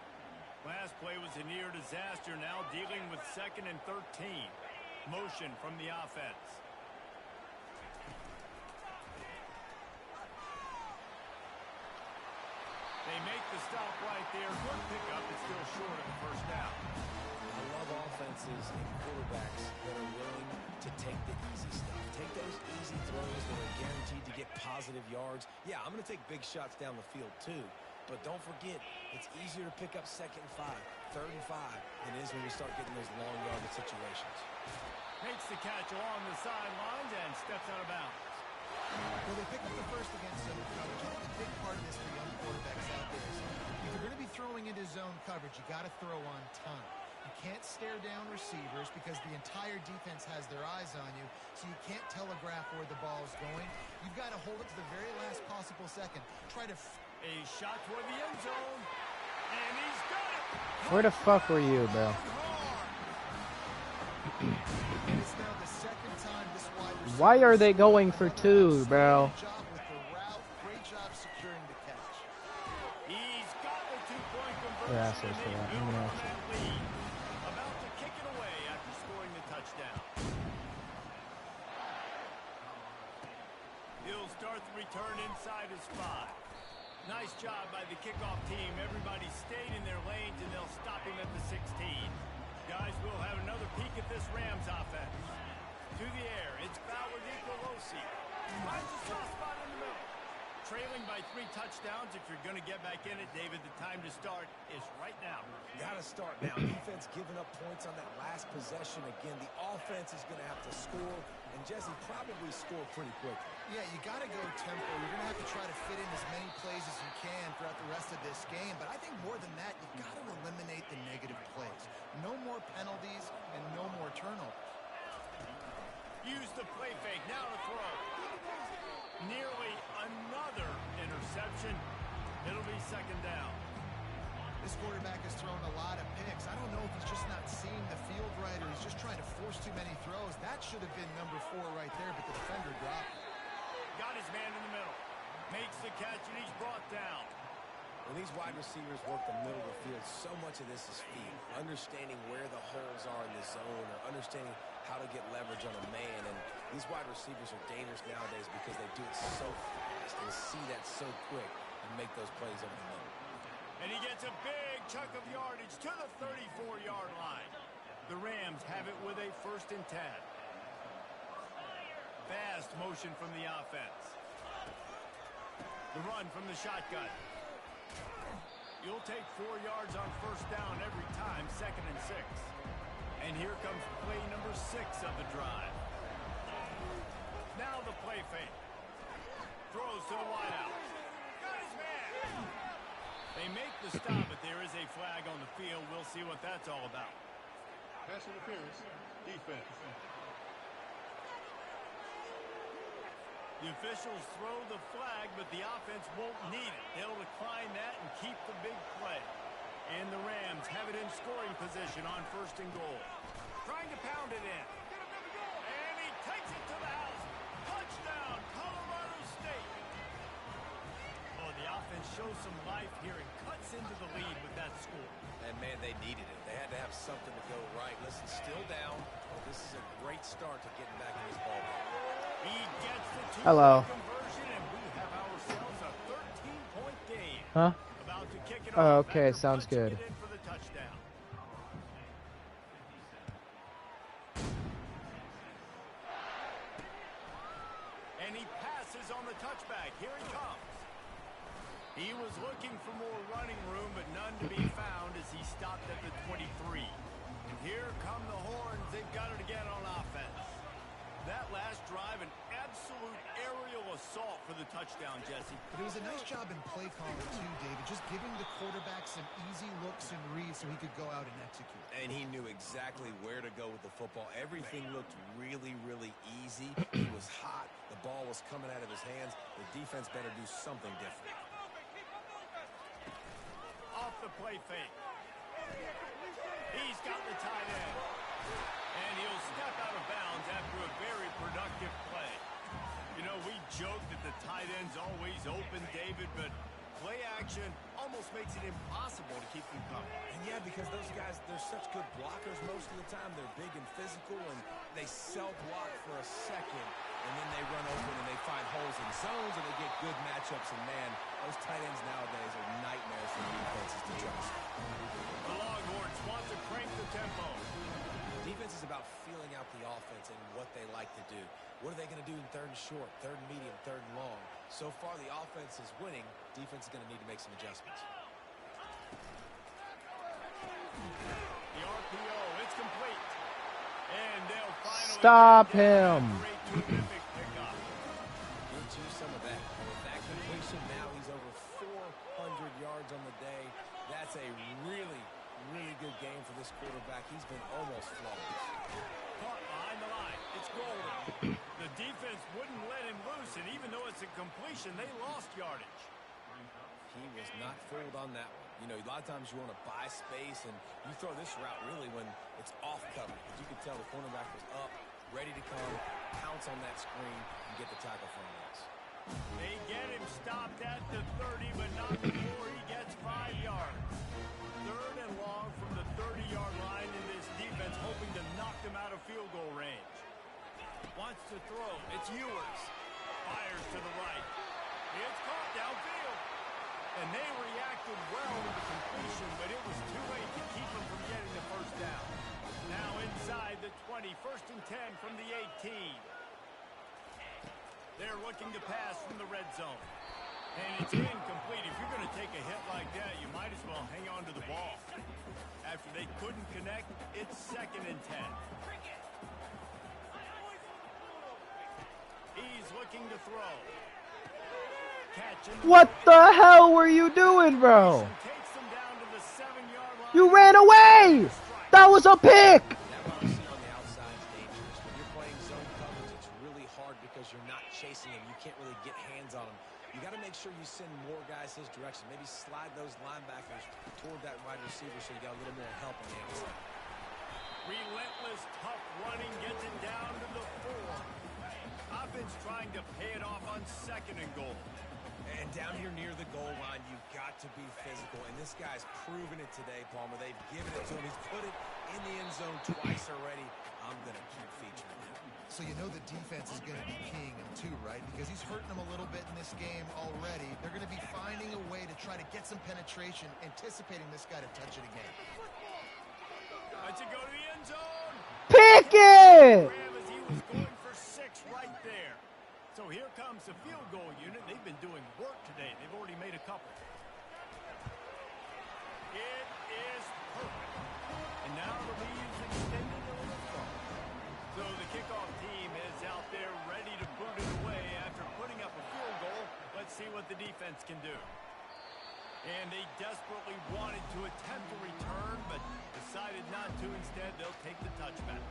Last play was a near disaster. Now dealing with 2nd and 13. Motion from the offense. They make the stop right there. Good pickup. It's still short of the first down. I love offenses and quarterbacks that are willing to take the easy stuff. Take those easy throws that are guaranteed to get positive yards. Yeah, I'm going to take big shots down the field too. But don't forget, it's easier to pick up 2nd and 5, 3rd and 5 than it is when you start getting those long yardage situations. Makes the catch along the sidelines and steps out of bounds. Well, they pick up the first against zone coverage. I think the big part of this for young quarterbacks out there is if you're going to be throwing into zone coverage, you got to throw on time. You can't stare down receivers because the entire defense has their eyes on you, so you can't telegraph where the ball's going. You've got to hold it to the very last possible second. Try to... A shot toward the end zone, and he's got it! Where the fuck were you, bro? It's now the second time this wide receiver... Why are they going for 2, bro? Great job with the route. Great job securing the catch. He's got the 2-point conversion. Yeah, so for that. I'm gonna That lead. About to kick it away after scoring the touchdown. He'll start the return inside his 5. Nice job by the kickoff team. Everybody stayed in their lanes, and they'll stop him at the 16. Guys, we'll have another peek at this Rams offense. To the air, it's Ballard Nicolosi. Finds a soft spot in the middle. Trailing by 3 touchdowns. If you're going to get back in it, David, the time to start is right now. Got to start now. Defense giving up points on that last possession. Again, the offense is going to have to score, and Jesse probably score pretty quickly. Yeah, you got to go tempo. You're going to have to try to fit in as many plays as you can throughout the rest of this game. But I think more than that, you've got to eliminate the negative plays. No more penalties and no more turnovers. Use the play fake. Now to throw. Nearly another interception. It'll be 2nd down. This quarterback has thrown a lot of picks. I don't know if he's just not seeing the field right or he's just trying to force too many throws. That should have been number 4 right there, but the defender dropped it. Got his man in the middle. Makes the catch, and he's brought down. When these wide receivers work the middle of the field, so much of this is feel. Understanding where the holes are in the zone or understanding how to get leverage on a man. And these wide receivers are dangerous nowadays because they do it so fast and see that so quick and make those plays over the middle. And he gets a big chunk of yardage to the 34-yard line. The Rams have it with a 1st and 10. Fast motion from the offense. The run from the shotgun. You'll take 4 yards on 1st down every time, 2nd and 6. And here comes play number 6 of the drive. Now the play fake. Throws to the wideout. Got his man. They make the stop, but there is a flag on the field. We'll see what that's all about. Pass interference, defense. The officials throw the flag, but the offense won't need it. They'll decline that and keep the big play. And the Rams have it in scoring position on 1st and goal. Trying to pound it in. And he takes it to the house. Touchdown, Colorado State. Oh, the offense shows some life here and cuts into the lead with that score. And, man, they needed it. They had to have something to go right. Listen, still down. But this is a great start to getting back in this ball game. He gets the Hello. conversion, and we have ourselves a 13-point game. Huh? About to kick it Oh, off okay, after sounds punching good. it in for the touchdown. And he passes on the touchback. Here he comes. He was looking for more running room, but none to be found as he stopped at the 23. And here come the horns. They've got it again on offense. That last drive, an absolute aerial assault for the touchdown, Jesse. But it was a nice job in play calling too, David, just giving the quarterback some easy looks and reads so he could go out and execute. And he knew exactly where to go with the football. Everything looked really, really easy. He was hot. The ball was coming out of his hands. The defense better do something different. Off the play fake. He's got the tight end. And he'll step out of bounds after a very productive play. You know, we joke that the tight end's always open, David, but play action almost makes it impossible to keep them coming. And yeah, because those guys, they're such good blockers most of the time. They're big and physical, and they sell block for a second, and then they run open and they find holes in zones, and they get good matchups. And man, those tight ends nowadays are nightmares for defenses to trust. The Longhorns want to crank the tempo. Defense is about feeling out the offense and what they like to do. What are they going to do in 3rd and short, 3rd and medium, 3rd and long? So far, the offense is winning. Defense is going to need to make some adjustments. The RPO, it's complete. And they'll finally Stop get it down. him. Great terrific pickup. Get you some of that. With that completion, now he's over 400 yards on the day. That's a really, really good game for this quarterback. He's been almost flawless. Caught behind the line. It's Golden. The defense wouldn't let him loose, and even though it's a completion, they lost yardage. He was not fooled on that one. You know, a lot of times you want to buy space, and you throw this route really when it's off cover. Because you can tell the cornerback was up, ready to come, pounce on that screen, and get the tackle for a loss. They get him stopped at the 30, but not before he gets 5 yards. 3rd and long from the 30-yard line, and this defense hoping to knock them out of field goal range. Wants to throw. It's Ewers. Fires to the right. It's caught downfield. And they reacted well to the completion, but it was too late to keep them from getting the first down. Now inside the 20, 1st and 10 from the 18. They're looking to pass from the red zone. And it's incomplete. If you're going to take a hit like that, you might as well hang on to the ball. After they couldn't connect, it's 2nd and 10. He's looking to throw. What the hell were you doing, bro? Takes them down to the 7-yard line. You ran away! That was a pick! That route you see on the outside is dangerous. When you're playing zone coverage, it's really hard because you're not chasing him. You can't really get hands on him. You got to make sure you send more guys his direction. Maybe slide those linebackers toward that wide receiver so you got a little more help on the outside. Relentless, tough running gets it down to the 4. Offense trying to pay it off on 2nd and goal. And down here near the goal line, you've got to be physical. And this guy's proven it today, Palmer. They've given it to him. He's put it in the end zone twice already. I'm going to keep featuring him. So you know the defense is going to be keying him too, right? Because he's hurting them a little bit in this game already. They're going to be finding a way to try to get some penetration, anticipating this guy to touch it again. Let's it go to the end zone. Pick it! As he was going for 6 right there. So here comes the field goal unit. They've been doing work today. They've already made a couple. It is perfect. And now the lead's extended a little further. So the kickoff team is out there ready to boot it away after putting up a field goal. Let's see what the defense can do. And they desperately wanted to attempt a return, but decided not to. Instead, they'll take the touchback.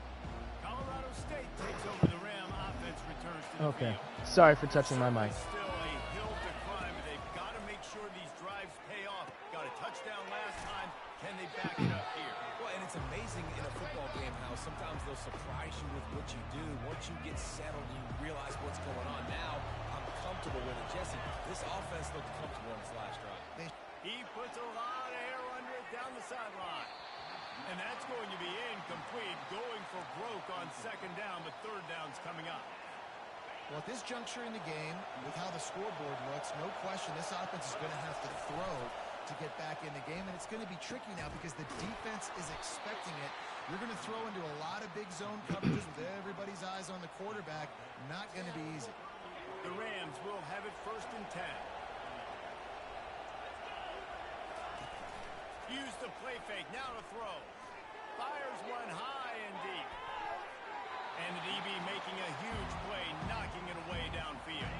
Colorado State takes over the Ram. Offense returns to the Okay. field. Sorry for touching my mic. Still a hill to climb, but they've got to make sure these drives pay off. Got a touchdown last time. Can they back it up here? Well, and it's amazing in a football game how sometimes they'll surprise you with what you do. Once you get settled and you realize what's going on, now I'm comfortable with it. Jesse, this offense looked comfortable in its last drive. He puts a lot of air under it down the sideline. And that's going to be incomplete, going for broke on second down, but third down's coming up. Well, at this juncture in the game, with how the scoreboard looks, no question this offense is going to have to throw to get back in the game, and it's going to be tricky now because the defense is expecting it. You're going to throw into a lot of big zone coverages with everybody's eyes on the quarterback. Not going to be easy. The Rams will have it 1st and 10. Use the play fake, now to throw. Fires one high and deep. And the DB making a huge play, knocking it away downfield.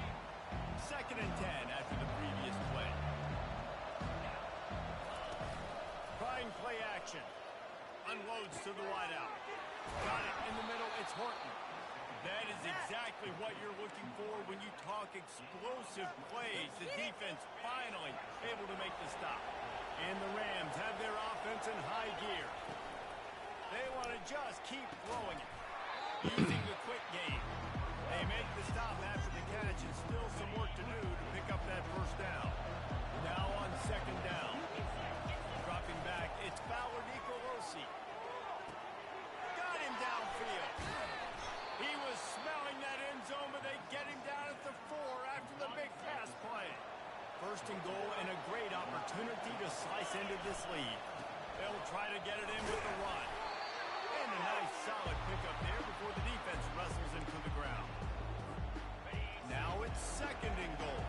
2nd and 10 after the previous play. Trying play action. Unloads to the wideout. Got it in the middle, it's Horton. That is exactly what you're looking for when you talk explosive plays. The defense finally able to make the stop. And the Rams have their offense in high gear. They want to just keep throwing it. Using the quick game. They make the stop after the catch and still some work to do to pick up that 1st down. Now on 2nd down. Dropping back, it's Fowler Nicolosi. Got him downfield. He was smelling that end zone, but they get him down at the 4 after the big pass play. 1st and goal and a great opportunity to slice into this lead. They'll try to get it in with the run. And a nice solid pickup there before the defense wrestles him to the ground. Now it's 2nd and goal.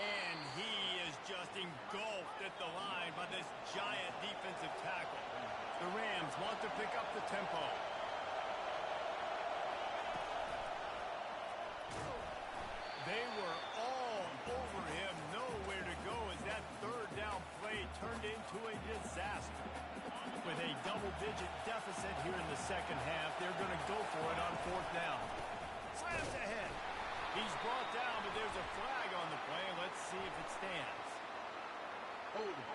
And he is just engulfed at the line by this giant defensive tackle. The Rams want to pick up the tempo. They were all over him, nowhere to go as that 3rd down play turned into a disaster. With a double-digit deficit here in the 2nd half, they're going to go for it on 4th down. Slams ahead. He's brought down, but there's a flag on the play. Let's see if it stands. Hold it.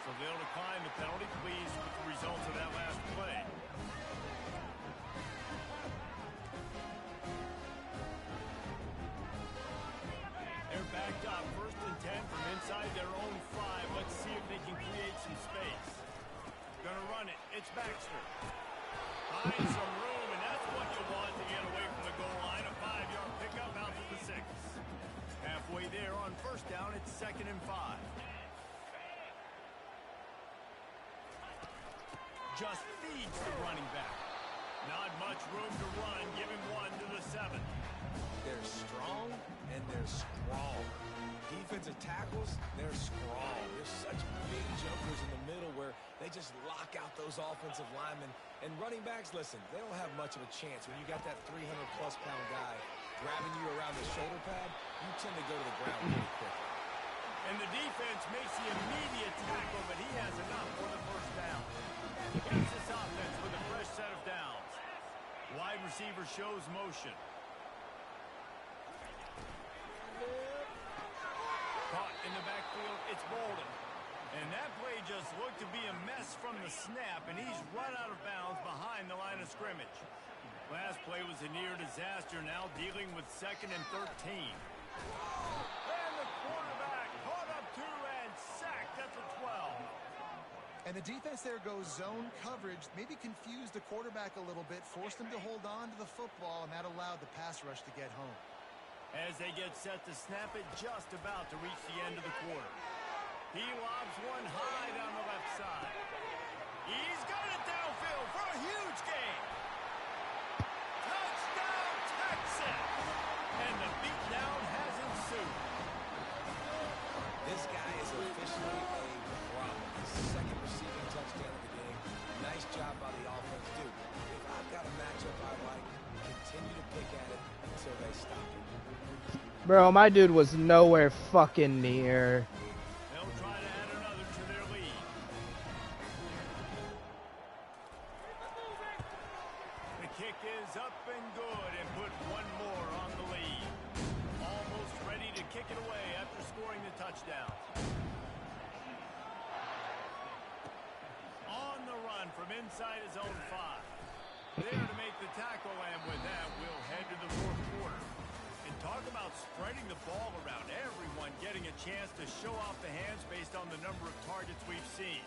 So they'll decline the penalty. Pleased with the results of that last play. They're backed up, 1st and 10 from inside their own 5. Let's see if they can create some space. Gonna run it. It's Baxter. Finds some room, and that's what you want to get away from the goal line. A 5-yard pickup out to the 6. Halfway there on 1st down, it's 2nd and 5. Just feeds the running back. Not much room to run. Give him 1 to the 7. They're strong and they're strong. Defensive tackles, they're strong. There's such big jumpers in the middle where they just lock out those offensive linemen. And running backs, listen, they don't have much of a chance. When you got that 300-plus pound guy grabbing you around the shoulder pad, you tend to go to the ground pretty quickly. And the defense makes the immediate tackle, but he has enough for the 1st down. Here's this offense with a fresh set of downs. Wide receiver shows motion. Caught in the backfield, it's Bolden. And that play just looked to be a mess from the snap, and he's run out of bounds behind the line of scrimmage. Last play was a near disaster, now dealing with 2nd and 13. And the quarterback caught up 2 and sacked at the 12. And the defense there goes zone coverage, maybe confused the quarterback a little bit, forced him to hold on to the football, and that allowed the pass rush to get home. As they get set to snap it, just about to reach the end of the quarter. He lobs one high down the left side. He's got it downfield for a huge gain. Touchdown, Texas! And the beatdown has ensued. This guy is officially a problem. His 2nd receiving touchdown of the game. Nice job by the offense, dude. If I've got a matchup I like, continue to pick at it until they stop it. Bro, my dude was nowhere fucking near. They'll try to add another to their lead. The is up and good and put one more on the lead. Almost ready to kick it away after scoring the touchdown. On the run from inside his own 5. There to make the tackle, and with that, we'll head to the fourth quarter. And talk about spreading the ball around, everyone getting a chance to show off the hands based on the number of targets we've seen.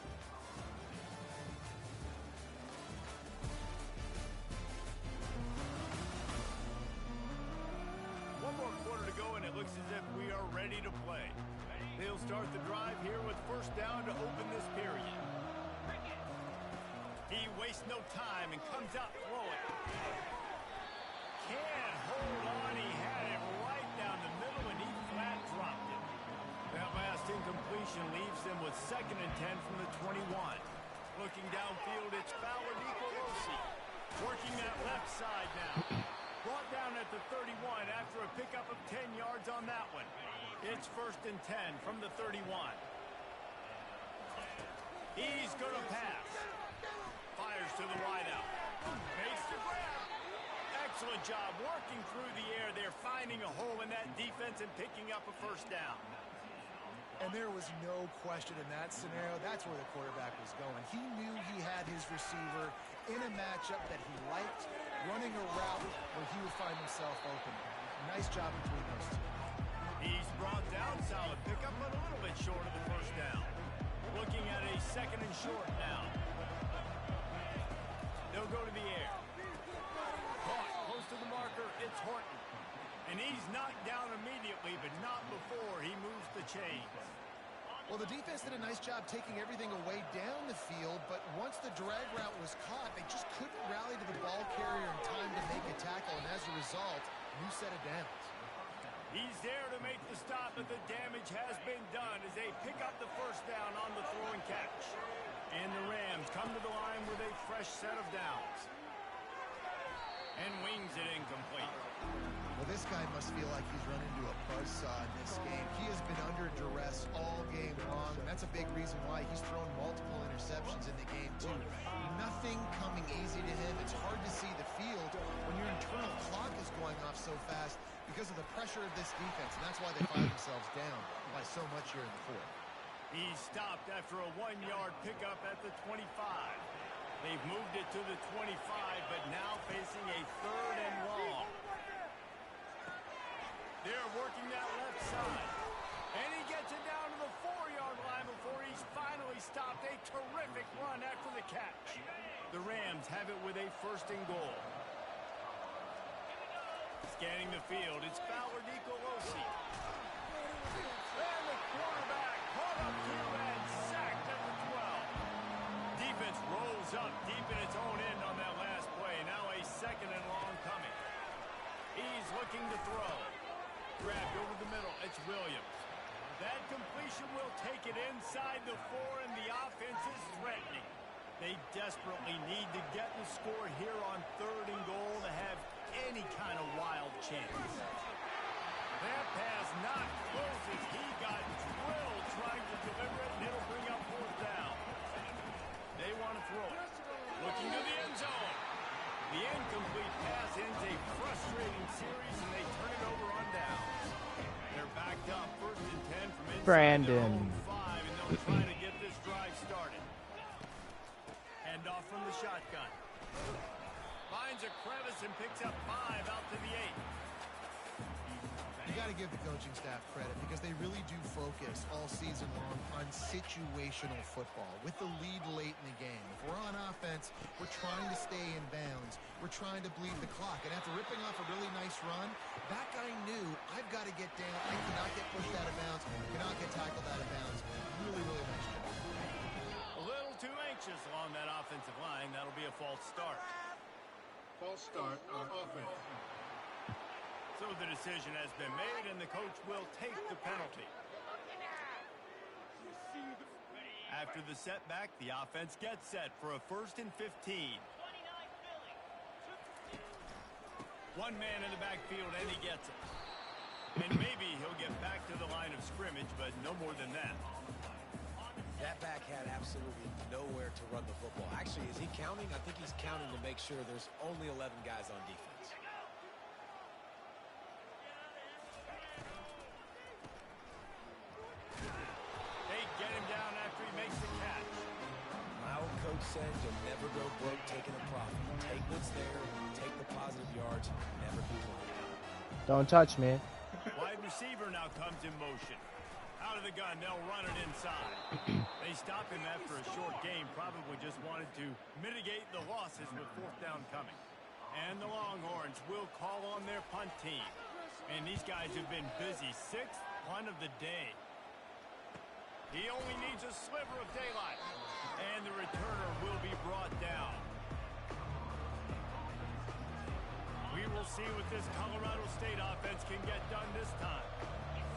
One more quarter to go, and it looks as if we are ready to play. They'll start the drive here with first down to open this period. He wastes no time and comes out throwing. Can't hold on. He had it right down the middle, and he flat dropped it. That last incompletion leaves them with 2nd and 10 from the 21. Looking downfield, it's Fowler Nicolosi. Working that left side now. Brought down at the 31 after a pickup of 10 yards on that one. It's 1st and 10 from the 31. He's going to pass. Fires to the wideout. Makes the grab. Excellent job working through the air there, finding a hole in that defense and picking up a first down. And there was no question in that scenario. That's where the quarterback was going. He knew he had his receiver in a matchup that he liked, running a route where he would find himself open. Nice job between those two. He's brought down, solid pickup, but a little bit short of the first down. Looking at a 2nd and short now. They'll go to the air. Caught close to the marker, it's Horton. And he's knocked down immediately, but not before he moves the chains. Well, the defense did a nice job taking everything away down the field, but once the drag route was caught, they just couldn't rally to the ball carrier in time to make a tackle, and as a result, new set of downs. He's there to make the stop, but the damage has been done as they pick up the first down on the throw and catch. And the Rams come to the line with a fresh set of downs. And wings it incomplete. Well, this guy must feel like he's run into a buzzsaw in this game. He has been under duress all game long, and that's a big reason why he's thrown multiple interceptions in the game, too. Nothing coming easy to him. It's hard to see the field when your internal clock is going off so fast because of the pressure of this defense, and that's why they find themselves down by so much here in the fourth. He's stopped after a 1-yard pickup at the 25. They've moved it to the 25, but now facing a 3rd and long. They're working that left side. And he gets it down to the 4-yard line before he's finally stopped. A terrific run after the catch. The Rams have it with a 1st and goal. Scanning the field, it's Fowler Nicolosi. And the quarterback caught up here and sacked at the 12. Defense rolls up deep in its own end on that last play. Now a 2nd and long coming. He's looking to throw. Grabbed over the middle, it's Williams. That completion will take it inside the 4, and the offense is threatening. They desperately need to get the score here on 3rd and goal to have any kind of wild chance. That pass not close as he got drilled trying to deliver it, and it'll bring up 4th down. They want to throw it. Looking to the end zone. The incomplete pass ends a frustrating series, and they turn it over on downs. They're backed up 1st and 10 from inside Brandon. their own 5, and they'll try to get this drive started. Hand off from the shotgun. Finds a crevice and picks up 5 out to the 8. You got to give the coaching staff credit because they really do focus all season long on situational football with the lead late in the game. If we're on offense, we're trying to stay in bounds. We're trying to bleed the clock. And after ripping off a really nice run, that guy knew, I've got to get down. I cannot get pushed out of bounds. Cannot get tackled out of bounds. Really, really nice job. A little too anxious along that offensive line. That'll be a false start. False start on offense. So the decision has been made, and the coach will take the penalty. After the setback, the offense gets set for a 1st and 15. One man in the backfield, and he gets it. And maybe he'll get back to the line of scrimmage, but no more than that. That back had absolutely nowhere to run the football. Actually, is he counting? I think he's counting to make sure there's only 11 guys on defense. They get him down after he makes the catch. My old coach said you'll never go broke taking a profit. Take what's there, take the positive yards, never complain. Don't touch me. Wide receiver now comes in motion. Out of the gun, they'll run it inside. They stop him after a short game, probably just wanted to mitigate the losses with fourth down coming. And the Longhorns will call on their punt team. And these guys have been busy. 6th punt of the day. He only needs a sliver of daylight. And the returner will be brought down. We will see what this Colorado State offense can get done this time.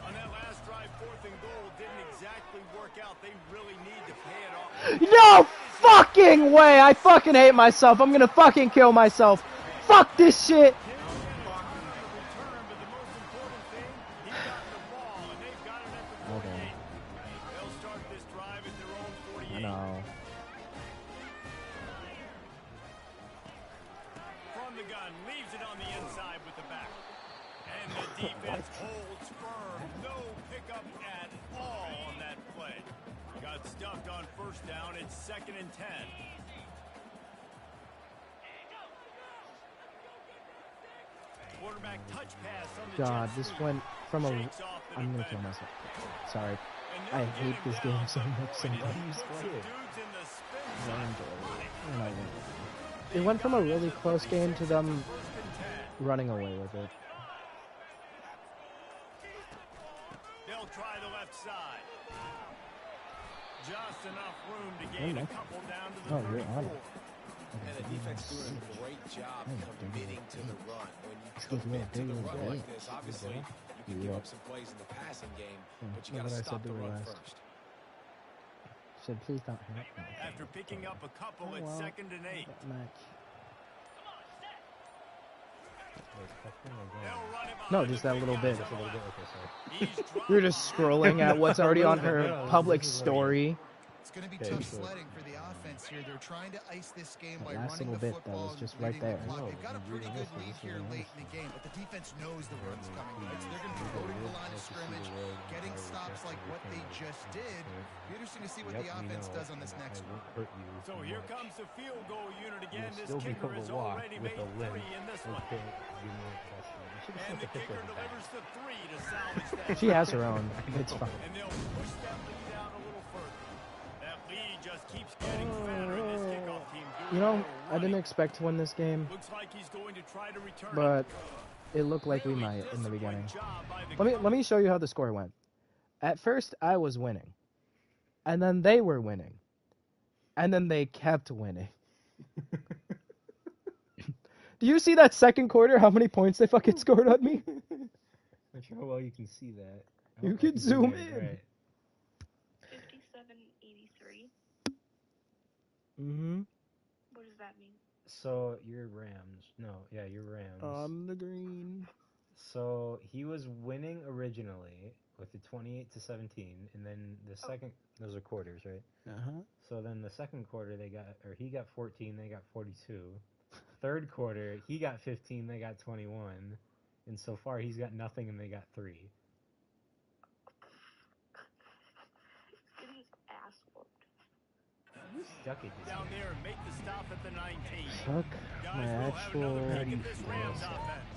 On that last drive, 4th and goal didn't exactly work out. They really need to pay it off. No fucking way! I fucking hate myself. I'm gonna fucking kill myself. Fuck this shit. I know. From the gun, leaves it on the inside with the back. And the defense holds firm. No pickup at all on that play. Got stuffed on first down. It's 2nd and 10. Quarterback touch pass on the God, jet this sweep. went from a... Shakes off the I'm gonna kill defender. myself. Sorry. And I they'll hate get him this down game so to the much point. sometimes. He puts some dudes in the spin zone. It went from a really close game to them running away with it. They'll try the left side. Just enough room to gain a couple down to the Oh, you're on 34. it. And the defense doing a great job committing to the run. When you Excuse me, commit to the dude, run yeah. like this, obviously you can give up some plays in the passing game, but you got Look to what I stop said the to her run last. first. Said, please don't hurt me. After picking up a couple, Oh, it's well. 2nd and 8. That much. They'll run it No, behind just the that big little guys bit. on the left. He's You're dropped just behind. scrolling at what's already on her public story. It's going to be Okay, tough sure. sledding for the offense here. They're trying to ice this game by That last running little the bit that football was just and right leading the there. clock. No, They've got a you pretty really good listen, lead this is here really late in the game, but the defense knows the run's coming. Right? So they're going to be go to the line of scrimmage, getting stops like what they just did. Be interesting to see what the offense does on this next one. So here comes the field goal unit again. This Still kicker become has a walk already with made a limb. 3 in this one. Okay, give me a question. You should have And sent the the picture kicker of the back. delivers the 3 to salvage that. She has her own. It's fine. And they'll push that lead out a little further. That lead just keeps getting fatter. This kickoff team doing You know, a little I didn't running. expect to win this game, Looks like he's going to try to return but it. it looked like we Really might in the disciplined beginning. job by the Let me show you how the score went. At first, I was winning, and then they were winning, and then they kept winning. Do you see that second quarter? How many points they fucking scored on me? Not sure how well you can see that. You I can zoom it, in. Right. 5783. Mm-hmm. What does that mean? So you're Rams. No, yeah, you're Rams. The green. So he was winning originally with the 28-17, and then the second, those are quarters, right? Uh-huh. So then the second quarter he got 14, they got 42. Third quarter, he got 15, they got 21. And so far he's got nothing and they got 3. He's getting his ass whooped. You stuck it this down game. there and make the stop at the 19. Suck Guys, my we'll have actual... another peek at this Rams offense.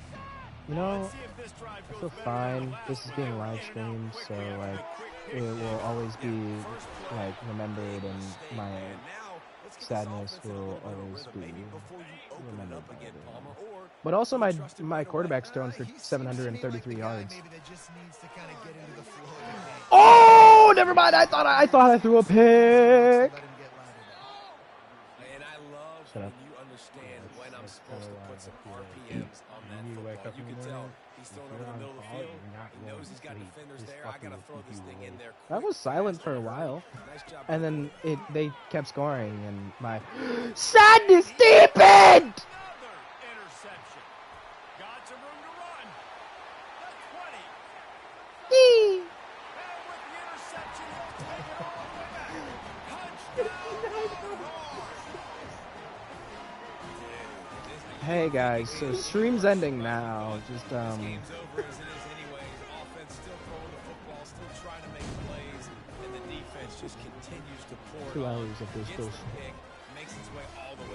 You know, Let's see if this drive I goes feel better than fine. the last This is one. being live In and out streamed, so quickly after like the quick it pitch. will always be First play. like remembered, and my And now, let's get this sadness offense in a will little bit of always rhythm, be maybe before you open it remembered up by again, everyone. Palmer, or But also my trust him my right away. quarterback's thrown for He seems to me like 733 the guy yards. maybe that just needs to kind of get into the flow of the game. Oh, never mind. I thought I threw a pick. Let him get louder now. And I love Shut when up. you understand when I'm That's supposed to kinda put why some I feel like RPMs on that you need to wake football. up You in can the tell morning, he's if thrown you're over the on middle of the call, field. you're not He knows going he's to got sleep. defenders This there. I fucking got to will throw keep this you thing in awake. there I quick, was silent fast, for a and while, early. Nice job and by then the they kept scoring, and my sadness deepened. Another interception. Got some room to run. The 20. Yee. And with the interception, he'll take it all the way back. Hey guys, so stream's ending now. Just This game's over as it is anyways. Offense still throwing the football, still trying to make plays, and the defense just continues to pour it 2 on. hours of this Gets the bullshit. pick, makes its way all the way